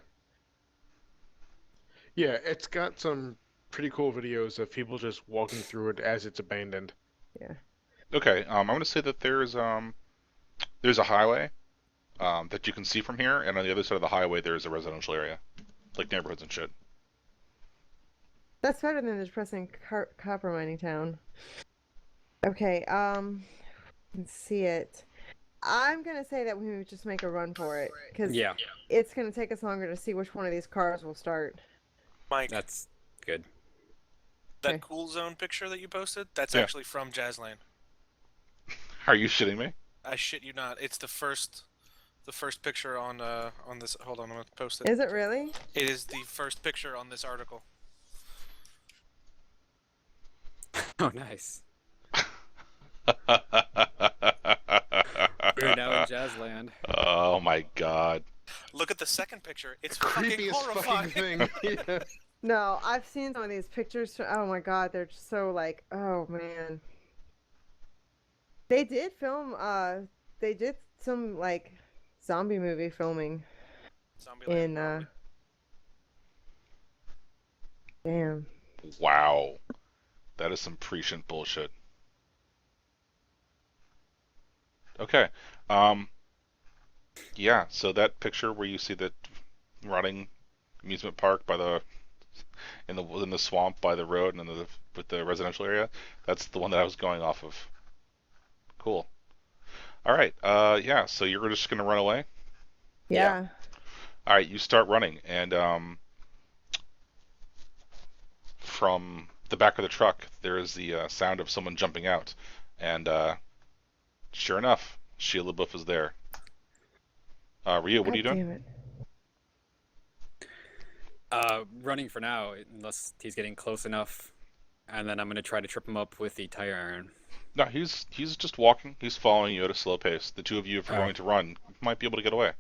Yeah, it's got some pretty cool videos of people just walking through it as it's abandoned. Okay, I'm gonna say that there's a highway that you can see from here, and on the other side of the highway there's a residential area, like neighborhoods and shit. That's better than the depressing copper mining town. Okay, let's see it. I'm gonna say that we would just make a run for it because Yeah, it's gonna take us longer to see which one of these cars will start. Mike, that's good. that okay. cool zone picture that you posted, that's Yeah. actually from Jazzland. Are you shitting me? I shit you not. It's the first picture on this. Hold on, I'm gonna post it. Is it really? It is the first picture on this article. Oh, nice. We're now in Jazzland. Oh my god. Look at the second picture. It's fucking Creepiest horrifying. fucking thing. Yeah. No, I've seen some of these pictures. Oh my god, they're so like, oh man. They did film. They did some like zombie movie filming Zombieland, in. probably. Damn. Wow. That is some prescient bullshit. Okay. Yeah, so that picture where you see the running amusement park by the in the swamp by the road and then with the residential area, that's the one that I was going off of. Cool. All right. Yeah, so you're just gonna run away? Yeah. All right, you start running, and from the back of the truck, there is the sound of someone jumping out, and sure enough, Shia Lebouf is there. Rhea, what are you God doing? damn it. Running for now, unless he's getting close enough, and then I'm gonna try to trip him up with the tire iron. No, he's just walking. He's following you at a slow pace. The two of you, if you're All going right. to run, might be able to get away.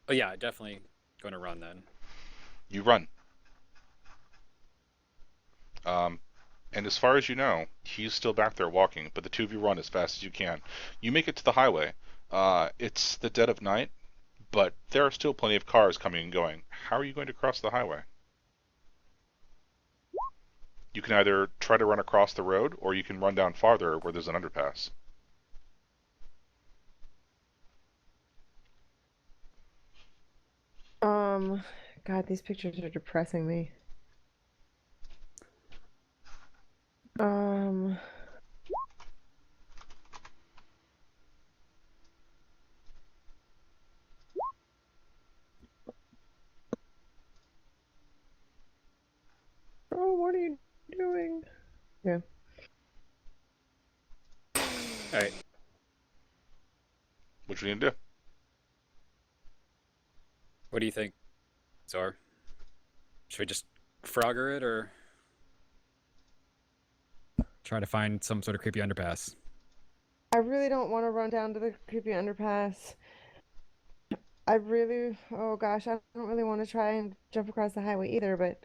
Oh yeah, definitely going to run then. You run. And as far as you know, he's still back there walking, but the two of you run as fast as you can. You make it to the highway. It's the dead of night, but there are still plenty of cars coming and going. How are you going to cross the highway? You can either try to run across the road, or you can run down farther where there's an underpass. God, these pictures are depressing me. Um, oh, what are you doing? Yeah. All right. What you need to do? What do you think, Zor? Should we just Frogger it or try to find some sort of creepy underpass? I really don't want to run down to the creepy underpass. Oh gosh, I don't really want to try and jump across the highway either, but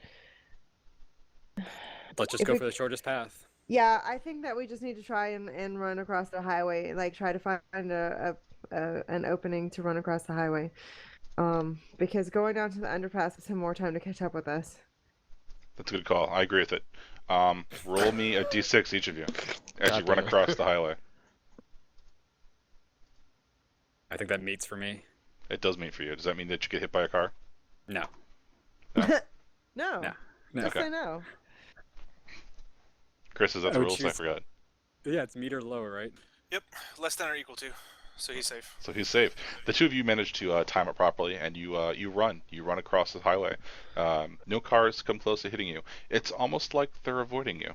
Let's just if go we for the shortest path. yeah, I think that we just need to try and run across the highway, like try to find an opening to run across the highway. Because going down to the underpass gives him more time to catch up with us. That's a good call. I agree with it. Roll me a d6, each of you, as you God run damn it. across the highway. I think that meets for me. It does mean for you. Does that mean that you get hit by a car? No. No. No. No. Just Okay. say no. Chris, is that I the would rules? I choose- forgot. Yeah, it's meter lower, right? Yep, less than or equal to, so he's safe. So he's safe. The two of you manage to time it properly, and you run. You run across the highway. No cars come close to hitting you. It's almost like they're avoiding you.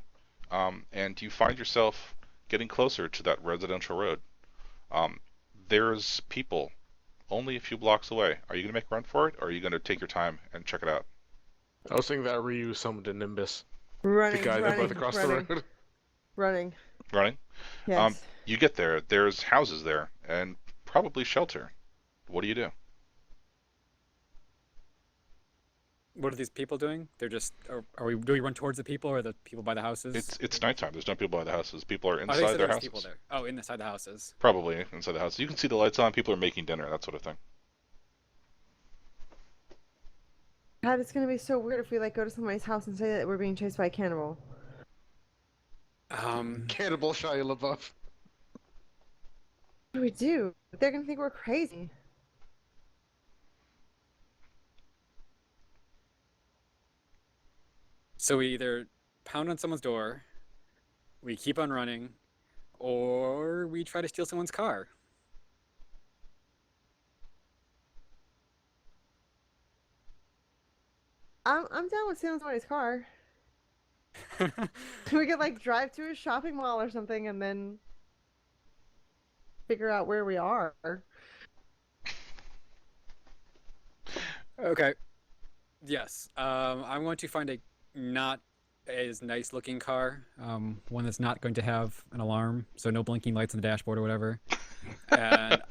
And you find yourself getting closer to that residential road. There's people only a few blocks away. Are you going to make a run for it, or are you going to take your time and check it out? I was thinking that Ryu summoned a Nimbus. Running, The guy that running, went across running, the road. running. Running? Yes. You get there. There's houses there, and probably shelter. What do you do? What are these people doing? They're just. Do we run towards the people or the people by the houses? It's nighttime. There's no people by the houses. People are Oh, they inside said their there was houses. people there. Oh, inside the houses. Probably inside the house. You can see the lights on. People are making dinner, that sort of thing. God, it's gonna be so weird if we like go to somebody's house and say that we're being chased by a cannibal. Cannibal Shia Lebouf. What do we do? They're gonna think we're crazy. So we either pound on someone's door, we keep on running, or we try to steal someone's car. I'm down with stealing somebody's car. We could like drive to a shopping mall or something and then figure out where we are. Okay. Yes. I'm going to find a not as nice looking car. One that's not going to have an alarm, so no blinking lights on the dashboard or whatever. And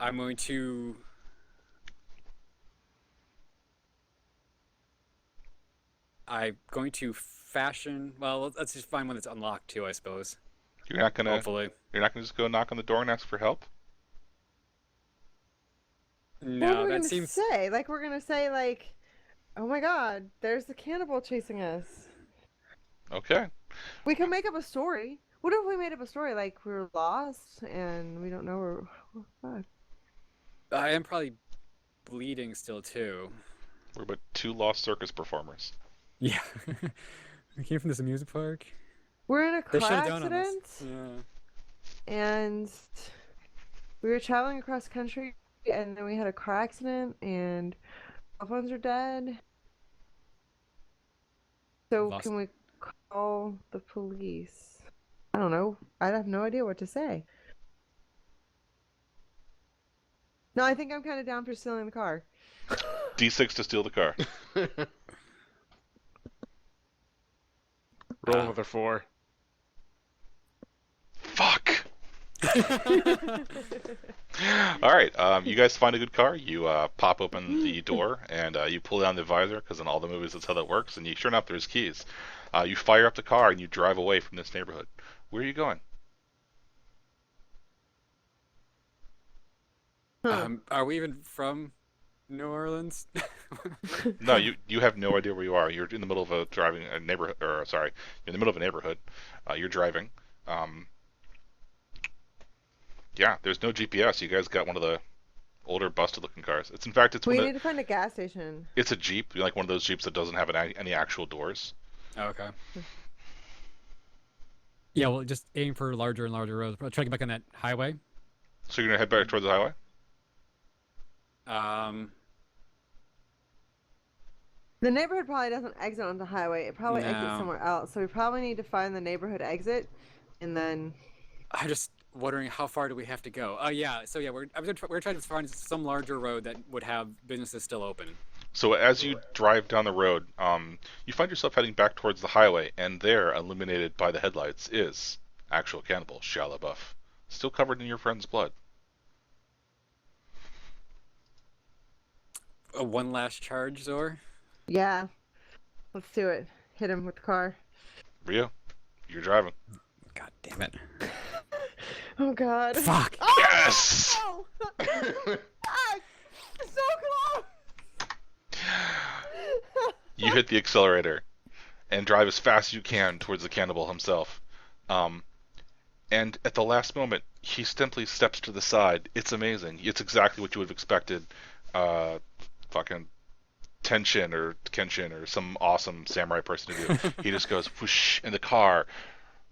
I'm going to. I'm going to fashion. Well, let's just find one that's unlocked too, I suppose. You're not gonna Hopefully. just go knock on the door and ask for help? What are No, we that gonna seems. say? Like we're gonna say like, oh my God, there's the cannibal chasing us. Okay. We can make up a story. What if we made up a story like we're lost and we don't know where? Oh, fuck. I am probably bleeding still too. We're but two lost circus performers. Yeah. We came from this amusement park. We're in a They car shut it down on us. accident and we were traveling across country and then we had a car accident and our phones are dead. So Lost- can we call the police? I don't know. I have no idea what to say. No, I think I'm kind of down for stealing the car. D6 to steal the car. Roll another 4. Fuck! Alright, you guys find a good car. You pop open the door and you pull down the visor, because in all the movies that's how that works, and you sure enough there's keys. You fire up the car and you drive away from this neighborhood. Where are you going? Are we even from New Orleans? No, you have no idea where you are. You're in the middle of a neighborhood, or sorry, you're in the middle of a neighborhood. You're driving. Um, yeah, there's no GPS. You guys got one of the older, busted-looking cars. It's in fact, We need to find a gas station. it's a Jeep, like one of those Jeeps that doesn't have any actual doors. Okay. Yeah, well, just aim for larger and larger roads. Try to get back on that highway. So you're gonna head back towards the highway. The neighborhood probably doesn't exit onto the highway. It probably exits No. somewhere else. So we probably need to find the neighborhood exit, and then. I'm just wondering how far do we have to go? Oh yeah, so yeah, we're trying to find some larger road that would have businesses still open. So as you drive down the road, you find yourself heading back towards the highway, and there, illuminated by the headlights, is actual cannibal Shia Lebouf, still covered in your friend's blood. One last charge, Zor. Yeah. Let's do it. Hit him with the car. Rio, you're driving. God damn it! Oh God. Fuck! Oh, Yes! no! Fuck! So close! You hit the accelerator and drive as fast as you can towards the cannibal himself. And at the last moment, he simply steps to the side. It's amazing. It's exactly what you would have expected. Fucking Tenshin or Kenshin or some awesome samurai person to do. He just goes whoosh, and the car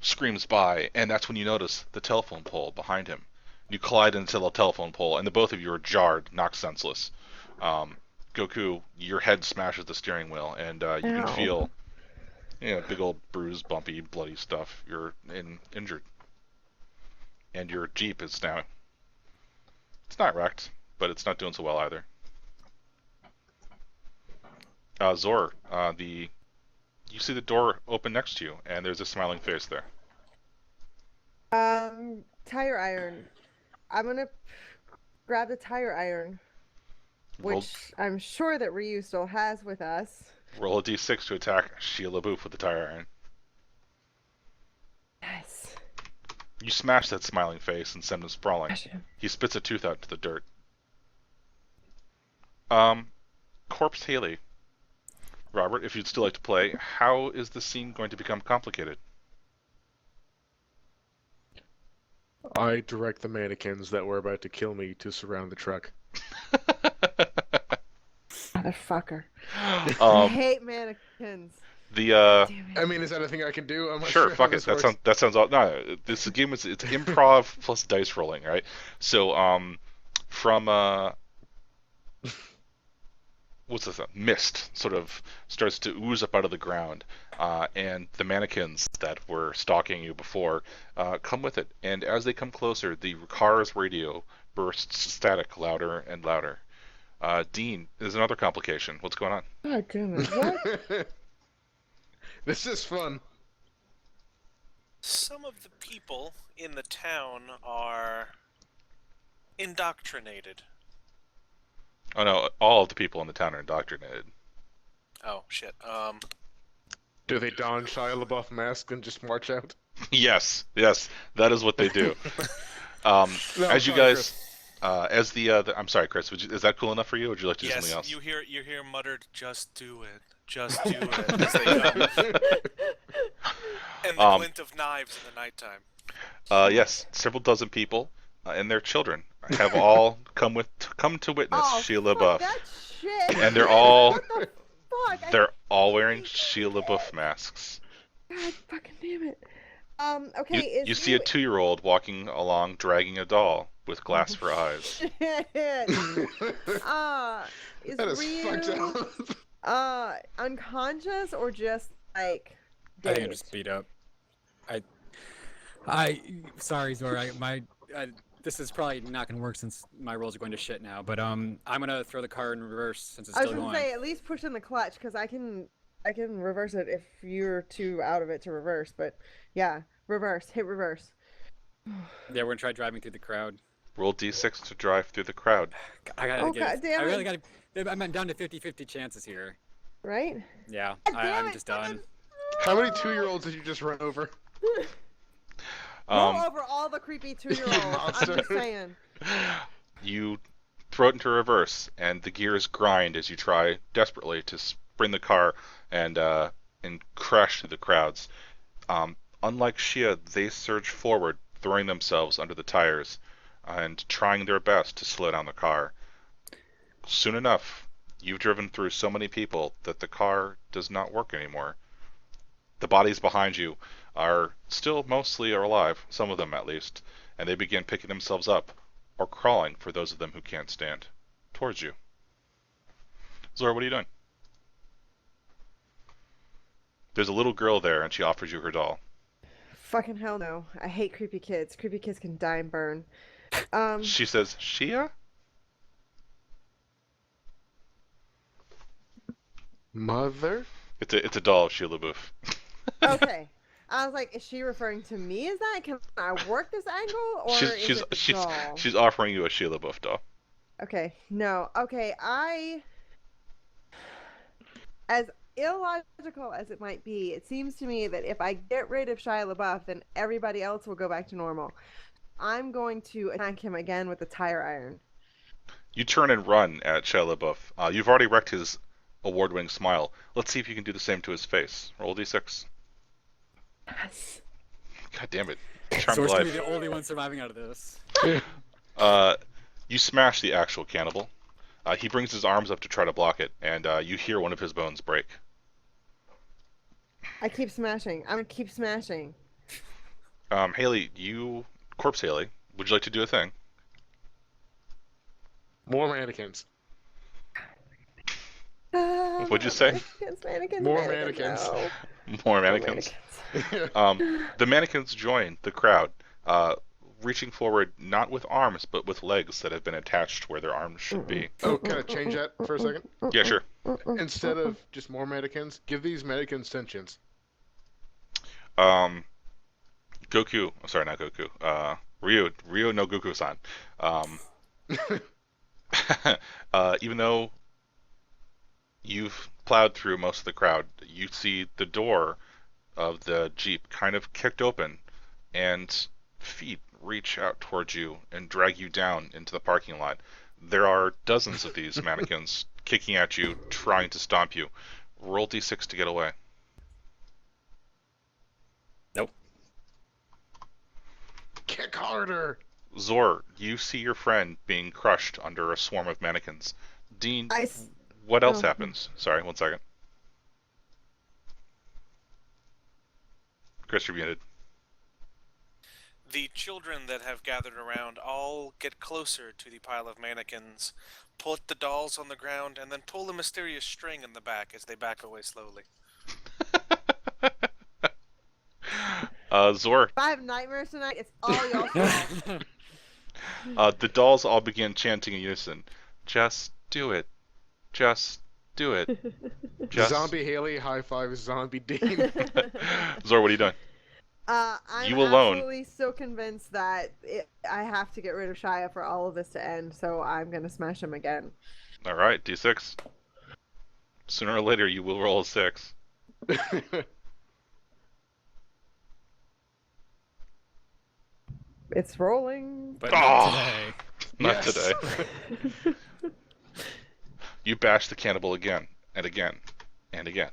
screams by, and that's when you notice the telephone pole behind him. You collide into the telephone pole, and the both of you are jarred, knocked senseless. Goku, your head smashes the steering wheel, and you can Ow. feel, big old bruised, bumpy, bloody stuff. You're injured, and your Jeep is now. It's not wrecked, but it's not doing so well either. Zor, you see the door open next to you, and there's a smiling face there. Tire iron. I'm gonna grab the tire iron, Roll, which I'm sure that Ryu still has with us. roll a d6 to attack Shia Lebouf with the tire iron. Yes. You smash that smiling face and send him sprawling. Smash him. He spits a tooth out into the dirt. Corpse Haley. Robert, if you'd still like to play, how is the scene going to become complicated? I direct the mannequins that were about to kill me to surround the truck. Motherfucker. I um, hate mannequins. the Damn it. I mean, is that a thing I can do? I'm not Sure, how fuck it. this That works. sounds all. No, this game it's improv plus dice rolling, right? So, from what's this? Mist sort of starts to ooze up out of the ground, and the mannequins that were stalking you before come with it. And as they come closer, the car's radio bursts static louder and louder. Dean, there's another complication. What's going on? God damn it. What? This is fun. Some of the people in the town are indoctrinated. Oh no, all of the people in the town are indoctrinated. Oh shit. Do they don Shia LaBeouf mask and just march out? Yes, that is what they do. No, As you sorry, guys, as the I'm sorry, Chris. Is that cool enough for you? Or would you like to do Yes, something else? you hear muttered, "Just do it, just do it," as they come, and the glint of knives in the nighttime. Yes, several dozen people and their children have all come to witness Oh, Shia fuck LaBeouf, that shit. and they're all What the fuck? they're all wearing Shia LaBeouf masks. God fucking damn it. Okay, You see a 2-year-old walking along dragging a doll with glass for eyes. Shit. Is That is fucked Ryu up. unconscious or just like I think I'm dead? just beat up. I sorry, Zor. This is probably not gonna work since my rolls are going to shit now. But I'm gonna throw the car in reverse since it's I was still gonna going. say at least push in the clutch because I can reverse it if you're too out of it to reverse. But yeah, reverse, hit reverse. Yeah, we're gonna try driving through the crowd. Roll d6 to drive through the crowd. I gotta Oh, get. God damn I really it. gotta. I'm down to 50-50 chances here. Right? Yeah, God damn I'm it, just done. How many 2-year-olds did you just run over? Roll over all the creepy 2-year-olds. I'm Monster. just saying. You throw it into reverse, and the gears grind as you try desperately to spin the car and crash through the crowds. Unlike Shia, they surge forward, throwing themselves under the tires and trying their best to slow down the car. Soon enough, you've driven through so many people that the car does not work anymore. The bodies behind you are still mostly alive, some of them at least, and they begin picking themselves up, or crawling for those of them who can't stand, towards you. Zora, what are you doing? There's a little girl there, and she offers you her doll. Fucking hell no. I hate creepy kids. Creepy kids can die and burn. She says, Shia? Mother? It's a doll of Shia Lebouf. Okay. I was like, is she referring to me as that? Can I work this angle? Or is it the doll? She's offering you a Shia Lebouf doll. Okay. No. Okay. As illogical as it might be, it seems to me that if I get rid of Shia LaBeouf, then everybody else will go back to normal. I'm going to attack him again with the tire iron. You turn and run at Shia LaBeouf. You've already wrecked his award-winning smile. Let's see if you can do the same to his face. Roll d6. Yes. God damn it. Charm So we're of gonna be life. the only one surviving out of this. You smash the actual cannibal. He brings his arms up to try to block it, and you hear one of his bones break. I keep smashing. I'm gonna keep smashing. Haley, Corpse Haley, would you like to do a thing? More mannequins. What'd you say? Mannequins, More mannequins. no. More mannequins. The mannequins join the crowd, reaching forward not with arms, but with legs that have been attached where their arms should be. Oh, can I change that for a second? Yeah, sure. Instead of just more mannequins, give these mannequins sentience. Goku, sorry, not Goku. Ryu no Goku-san. Even though you've plowed through most of the crowd, you see the door of the Jeep kind of kicked open, and feet reach out towards you and drag you down into the parking lot. There are dozens of these mannequins kicking at you, trying to stomp you. Roll d6 to get away. Nope. Kick harder! Zor, you see your friend being crushed under a swarm of mannequins. Dean, what else Oh. happens? Sorry, 1 second. Chris, you're muted. The children that have gathered around all get closer to the pile of mannequins, put the dolls on the ground, and then pull a mysterious string in the back as they back away slowly. Zor, If I have nightmares tonight, it's all y'all's fault. the dolls all begin chanting in unison. Just do it. Just do it. Just... Zombie Haley high five Zombie Dean. Zor, what are you doing? I'm You alone. absolutely so convinced that I have to get rid of Shia for all of this to end, so I'm gonna smash him again. Alright, d6. Sooner or later, you will roll a 6. It's rolling. But Oh. not today. Not Yes. today. You bash the cannibal again, and again, and again.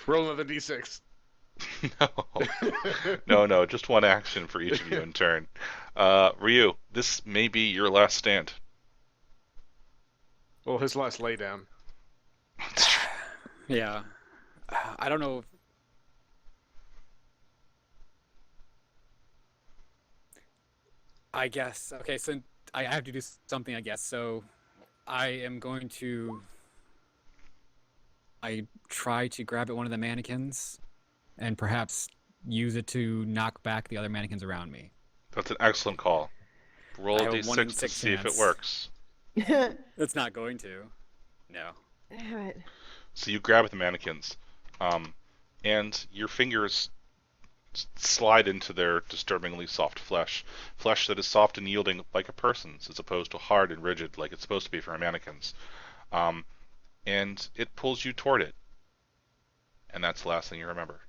Roll another d6. No, just one action for each of you in turn. Ryu, this may be your last stand. Well, his last laydown. Yeah. I don't know. I guess. Okay, so I have to do something, I guess. So I am going to. I try to grab at one of the mannequins and perhaps use it to knock back the other mannequins around me. That's an excellent call. Roll I a have a 1 in d6 to 6 see if it chance. works. It's not going to. No. Damn it. So you grab at the mannequins, and your fingers slide into their disturbingly soft flesh. Flesh that is soft and yielding like a person's, as opposed to hard and rigid like it's supposed to be for mannequins. And it pulls you toward it. And that's the last thing you remember.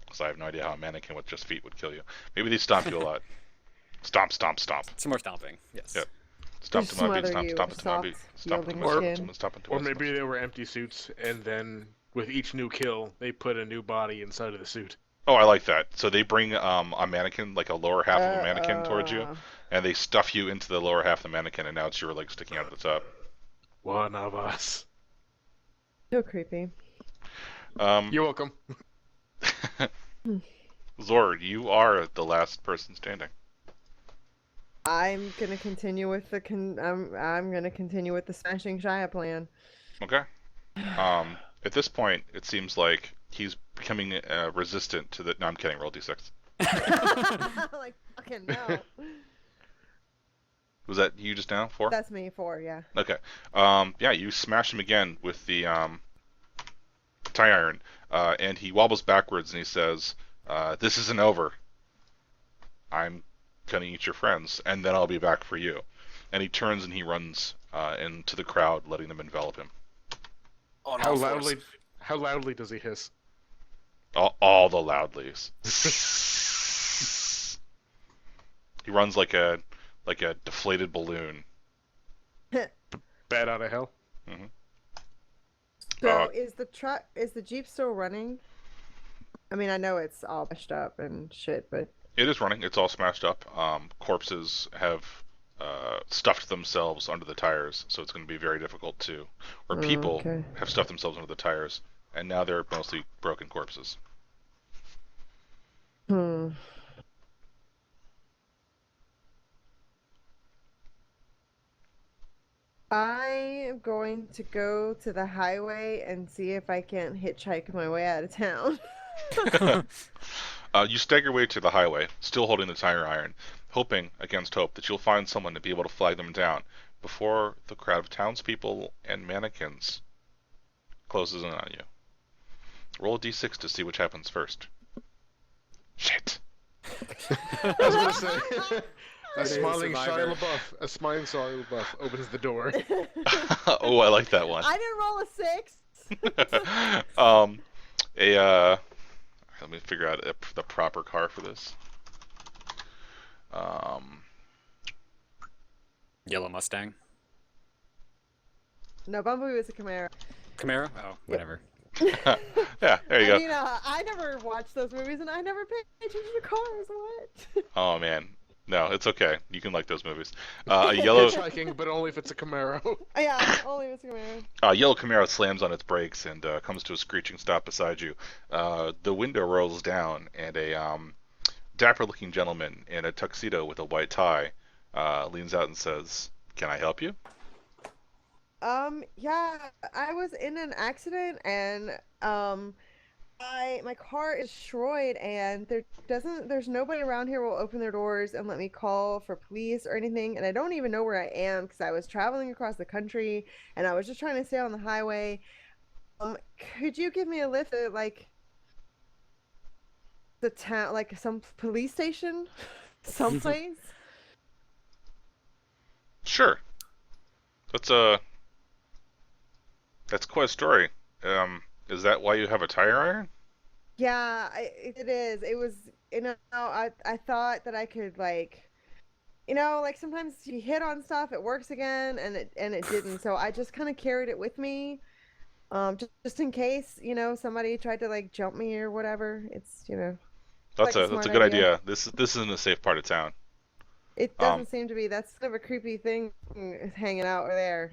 Because I have no idea how a mannequin with just feet would kill you. Maybe they stomp you a lot. Stomp, stomp, stomp. Some more stomping. Yes. Yep. Stomp Just to my beat, smother stomp, you stomp with into my beat. soft, Stomp into yielding my skin. stomp into Or my maybe they were empty suits, and then with each new kill, they put a new body inside of the suit. Oh, I like that. So they bring a mannequin, like a lower half of a mannequin towards you, and they stuff you into the lower half of the mannequin, and now it's your leg sticking out at the top. One of us. So creepy. You're welcome. Zord, you are the last person standing. I'm gonna continue with the I'm gonna continue with the smashing Shia plan. Okay. At this point, it seems like he's becoming resistant to the. No, I'm kidding. Roll d6. Like fucking no. Was that you just now? 4? That's me, 4, yeah. Okay. Yeah, you smash him again with the tie iron, and he wobbles backwards and he says, "This isn't over. I'm gonna eat your friends, and then I'll be back for you." And he turns and he runs into the crowd, letting them envelop him. On How all fours. loudly does he hiss? All the loudlies. He runs like a deflated balloon. Bat out of hell. Hmm. So is the Jeep still running? I mean, I know it's all mashed up and shit, but It is running. It's all smashed up. Corpses have stuffed themselves under the tires, so it's going to be very difficult to. Or people okay. have stuffed themselves under the tires, and now they're mostly broken corpses. I am going to go to the highway and see if I can't hitchhike my way out of town. You stagger your way to the highway, still holding the tire iron, hoping against hope that you'll find someone to be able to flag them down before the crowd of townspeople and mannequins closes in on you. Roll a d6 to see which happens first. Shit. I was gonna say. A smiling survivor. Shia LaBeouf opens the door. Oh, I like that one. I didn't roll a 6. Let me figure out the proper car for this. Yellow Mustang. No, Bumblebee was a Camaro. Camaro? Oh, whatever. Yeah, there you go. I mean, I never watched those movies, and I never paid attention to cars. What? Oh man, no, it's okay. You can like those movies. A yellow Hitchhiking, but only if it's a Camaro. Yeah, only if it's a Camaro. yellow Camaro slams on its brakes and comes to a screeching stop beside you. The window rolls down, and a dapper-looking gentleman in a tuxedo with a white tie leans out and says, "Can I help you?" Yeah, I was in an accident, and my car is destroyed, and there's nobody around here who will open their doors and let me call for police or anything, and I don't even know where I am because I was traveling across the country and I was just trying to stay on the highway. Could you give me a lift to like the town, like some police station, someplace? Sure. That's quite a story. Is that why you have a tire iron? Yeah, it is. It was, I thought that I could like, like sometimes you hit on stuff, it works again, and it didn't. So I just kind of carried it with me, just in case, somebody tried to like jump me or whatever. It's, That's like a smart good idea. This isn't a safe part of town. It doesn't seem to be. That's kind of a creepy thing hanging out there,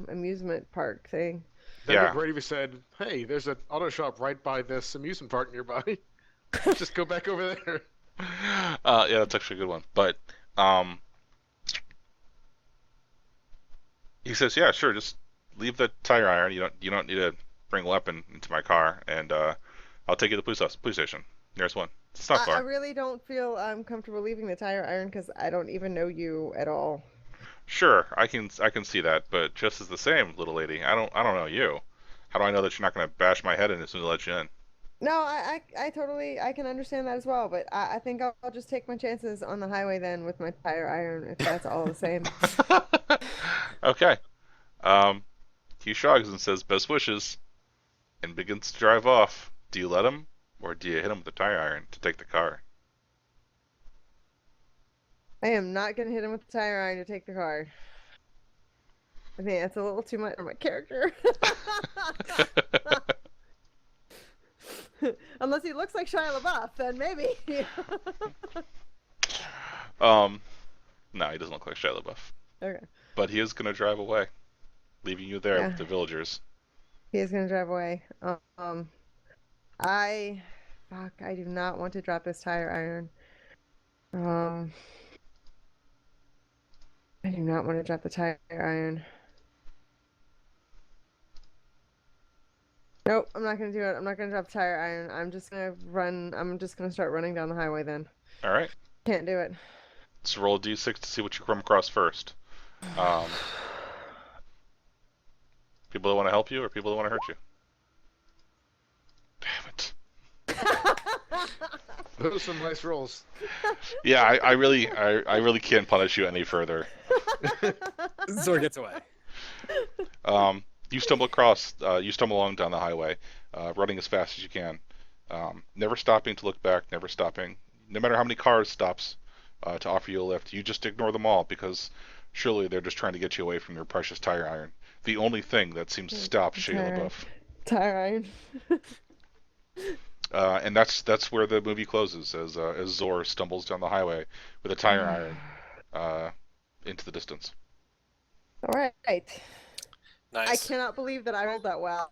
amusement park thing. That'd Yeah. be great if you said, "Hey, there's an auto shop right by this amusement park nearby. Just go back over there." Yeah, that's actually a good one. But he says, "Yeah, sure. Just leave the tire iron. You don't need to bring a weapon into my car, and I'll take you to the police station. Nearest one. It's not I far." really don't feel comfortable leaving the tire iron because I don't even know you at all. Sure, I can see that, but just as the same, little lady, I don't know you. How do I know that you're not going to bash my head in as soon as I let you in? No, I totally I can understand that as well, but I think I'll just take my chances on the highway then with my tire iron if that's all the same. Okay. He shrugs and says, "Best wishes," and begins to drive off. Do you let him, or do you hit him with the tire iron to take the car? I am not gonna hit him with the tire iron to take the car. I think that's a little too much for my character. Unless he looks like Shia Lebouf, then maybe. No, he doesn't look like Shia LaBeouf. Okay. But he is gonna drive away, leaving you there Yeah. with the villagers. He is gonna drive away. I do not want to drop this tire iron. I do not want to drop the tire iron. Nope, I'm not gonna do it. I'm not gonna drop the tire iron. I'm just gonna run. I'm just gonna start running down the highway then. All right. Can't do it. Let's roll a d6 to see what you come across first. People that want to help you or people that want to hurt you? Damn it. Those are some nice rolls. Yeah, I really can't punish you any further. Zor gets away. You stumble along down the highway, running as fast as you can, never stopping to look back, never stopping. No matter how many cars stops to offer you a lift, you just ignore them all because surely they're just trying to get you away from your precious tire iron. The only thing that seems to stop Shia LaBeouf. Tire iron. And that's where the movie closes as Zor stumbles down the highway with a tire iron into the distance. All right. Nice. I cannot believe that I rolled that well.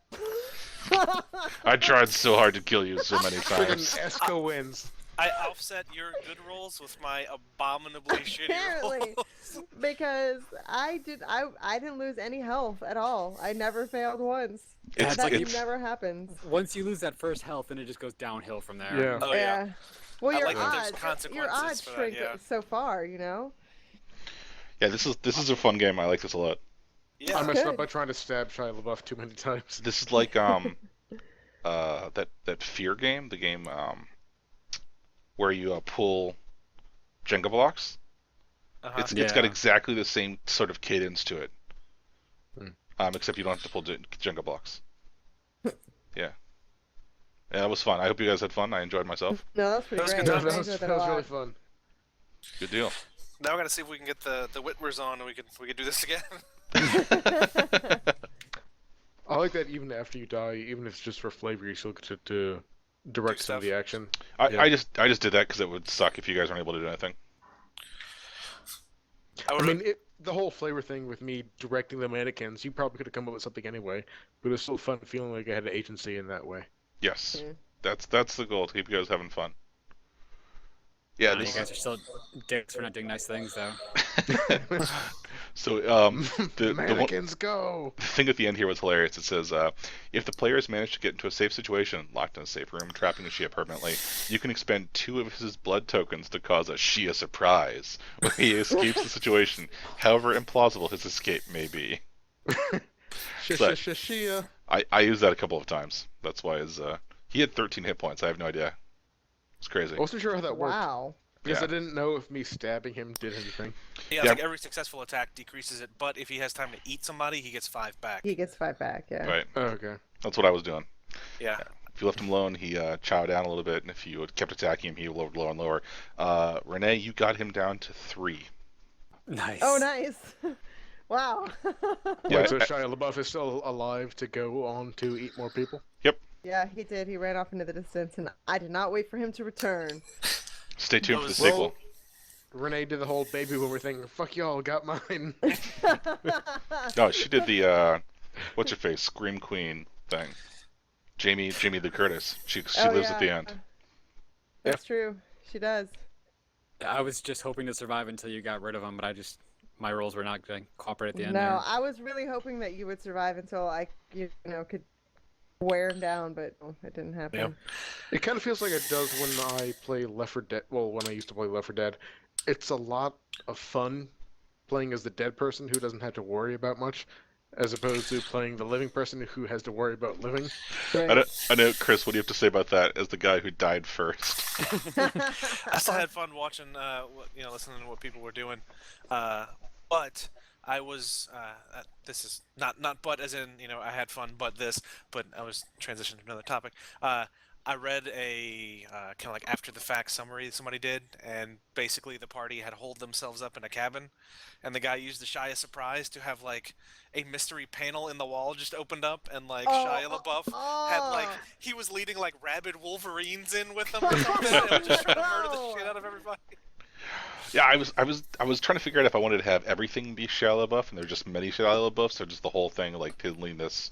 I tried so hard to kill you so many times. Friggin' Esco wins. I offset your good rolls with my abominably shitty Apparently, rolls. because I didn't lose any health at all. I never failed once. It's That like never happens. Once you lose that first health, then it just goes downhill from there. Yeah. Oh yeah. Well, I your like that there's odds, consequences for that, shrink yeah. so far. You know. Yeah, this is a fun game. I like this a lot. Yeah. I messed Good. up by trying to stab Shia LaBeouf too many times. This is like that Fear game, the game where you pull Jenga blocks. Uh-huh. It's got Yeah. exactly the same sort of cadence to it. Hmm. Except you don't have to pull Jenga blocks. Yeah. Yeah, that was fun. I hope you guys had fun. I enjoyed myself. No, that was pretty That was great. good That times. I was, enjoyed that that a was really lot. fun. Good deal. Now we gotta see if we can get the Whitmers on and we can do this again. I like that even after you die, even if it's just for flavor, you still get to direct some of the action. Yeah. I just did that because it would suck if you guys weren't able to do anything. I mean, the whole flavor thing with me directing the mannequins, you probably could have come up with something anyway, but it was still fun feeling like I had an agency in that way. Yes, Yeah. that's the goal, to keep you guys having fun. Yeah, You this guys are still dicks for not doing nice things, though. so the Mannequins go! the thing at the end here was hilarious. It says, if the players manage to get into a safe situation, locked in a safe room, trapping the Shia permanently, you can expend 2 of his blood tokens to cause a Shia surprise when he escapes the situation, however implausible his escape may be. Shia. I used that a couple of times. That's why he had 13 hit points. I have no idea. It's crazy. I wasn't sure how that worked. Wow. Because Yeah. I didn't know if me stabbing him did anything. Yeah, Yeah. like every successful attack decreases it, but if he has time to eat somebody, he gets 5 back. He gets 5 back. Yeah. Right. Oh, okay. That's what I was doing. Yeah. If you left him alone, he chowed down a little bit, and if you kept attacking him, he lowered lower and lower. Renee, you got him down to 3. Nice. Oh, nice. Wow. Yeah, Wait, so Shia LaBeouf is still alive to go on to eat more people? Yeah, he did. He ran off into the distance, and I did not wait for him to return. Stay tuned for the Well, sequel. Renee did the whole baby boomer thing. Fuck y'all, got mine. No, she did the what's her face, Scream Queen thing. Jamie Lee Curtis. She Oh, lives at the yeah. end. That's true. She does. I was just hoping to survive until you got rid of him, but my rolls were not going to cooperate at the end. No, there. I was really hoping that you would survive until I, could wear him down, but it didn't happen. Yeah. It kind of feels like it does when I play Left 4 Dead. Well, when I used to play Left 4 Dead, it's a lot of fun playing as the dead person who doesn't have to worry about much, as opposed to playing the living person who has to worry about living. Right. I know, Chris. What do you have to say about that as the guy who died first? I still had fun watching, listening to what people were doing. But I was, this is not but as in, I had fun, but I was transitioning to another topic. I read a kind of like after the fact summary somebody did, and basically the party had holed themselves up in a cabin, and the guy used the Shia surprise to have like a mystery panel in the wall just opened up, and like Shia LaBeouf had like he was leading like rabid wolverines in with them or something, and was just trying to murder the shit out of everybody. Yeah, I was trying to figure out if I wanted to have everything be Shia LaBeouf, and there are just many Shia LaBeoufs, or just the whole thing like piddling this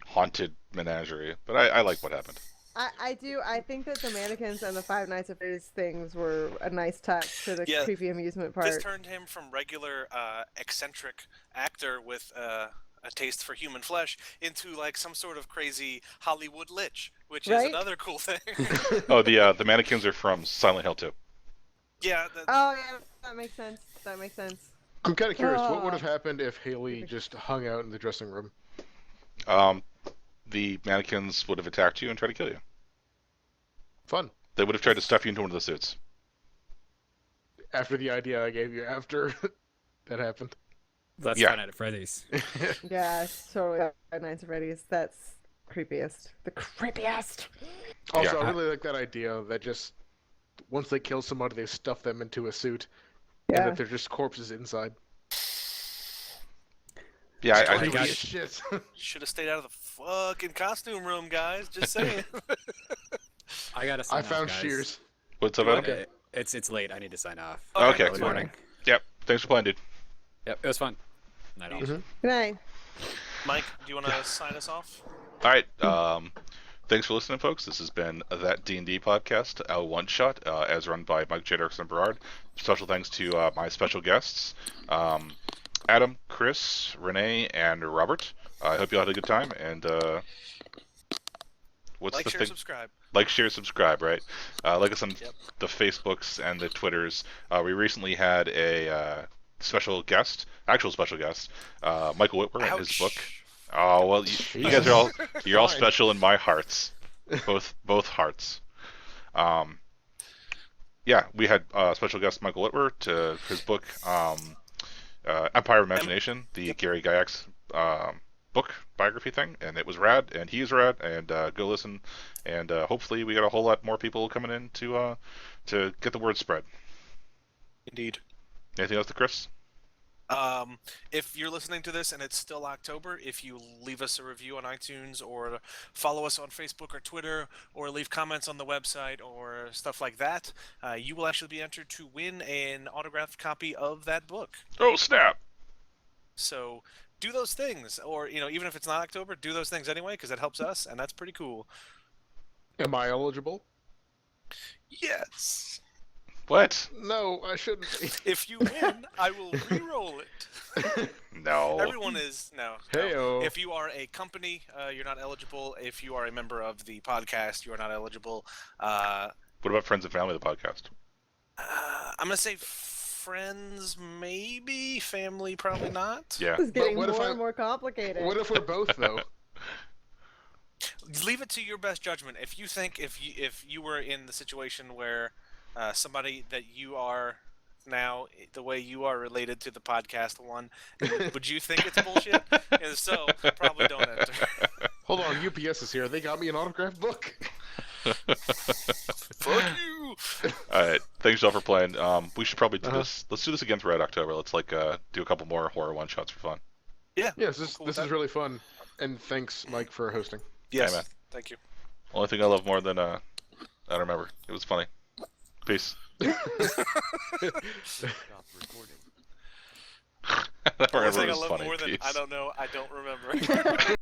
haunted menagerie. But I like what happened. I do. I think that the mannequins and the Five Nights at Freddy's things were a nice touch to the Yeah, creepy amusement part. This turned him from regular eccentric actor with a taste for human flesh into like some sort of crazy Hollywood lich, which is Right? another cool thing. Oh, the mannequins are from Silent Hill 2. Yeah. Oh yeah, that makes sense. That makes sense. I'm kind of curious, what would have happened if Haley just hung out in the dressing room? The mannequins would have attacked you and tried to kill you. Fun. They would have tried to stuff you into one of the suits. After the idea I gave you after that happened. That's Yeah. Five Nights at Freddy's. Yeah, totally. Five Nights at Freddy's. That's creepiest. The creepiest. Also, Yeah. I really like that idea that just once they kill somebody, they stuff them into a suit, Yeah. and that they're just corpses inside. Yeah, I Creepy got as it. shit. Should have stayed out of the fucking costume room, guys. Just saying. I gotta sign I off, found guys. shears. what's up, Adam? Okay. It's late. I need to sign off. Okay, Good cool. morning. Yep. Thanks for playing, dude. Yep, it was fun. Night all. Mhm. Good night. Mike, do you want to sign us off? All right. Thanks for listening, folks. This has been That D&D Podcast, a one-shot, as run by Mike J. Dirksen and Berard. Special thanks to my special guests, Adam, Chris, Renee, and Robert. I hope you all had a good time, and what's Like, the share, thing? subscribe. Like, share, subscribe, right? Like us on Yep. the Facebooks and the Twitters. We recently had a actual special guest, Michael Whitwer, and his book. Oh well, you guys are you're all Fine. special in my hearts, both hearts. Yeah, we had special guest Michael Whitwer to his book, Empire of Imagination, the Gary Gygax book biography thing, and it was rad, and he's rad, and go listen, and hopefully we got a whole lot more people coming in to get the word spread. Indeed. Anything else to Chris? If you're listening to this and it's still October, if you leave us a review on iTunes or follow us on Facebook or Twitter or leave comments on the website or stuff like that, you will actually be entered to win an autographed copy of that book. Oh snap! So do those things, or even if it's not October, do those things anyway because that helps us, and that's pretty cool. Am I eligible? Yes. What? No, I shouldn't be. If you win, I will re-roll it. No. Everyone is no. Heyo. If you are a company, you're not eligible. If you are a member of the podcast, you are not eligible. What about friends and family of the podcast? I'm gonna say friends, maybe. Family, probably not. Yeah. This is getting what if more I- and more complicated. What if we're both though? Leave it to your best judgment. If you think if you were in the situation where somebody that you are now, the way you are related to the podcast one, would you think it's bullshit? If so, probably don't enter. Hold on, UPS is here. They got me an autographed book. Fuck you. All right. Thanks all for playing. We should probably do Uh-huh. this. Let's do this again throughout October. Let's do a couple more horror one shots for fun. Yeah. Yes, I'm this cool with is that. really fun. And thanks, Mike, for hosting. Yes. man. Thank you. Only thing I love more than I don't remember. It was funny. Peace. Stop recording. I don't Only remember thing it I was love funny. more than Peace. I don't know. I don't remember.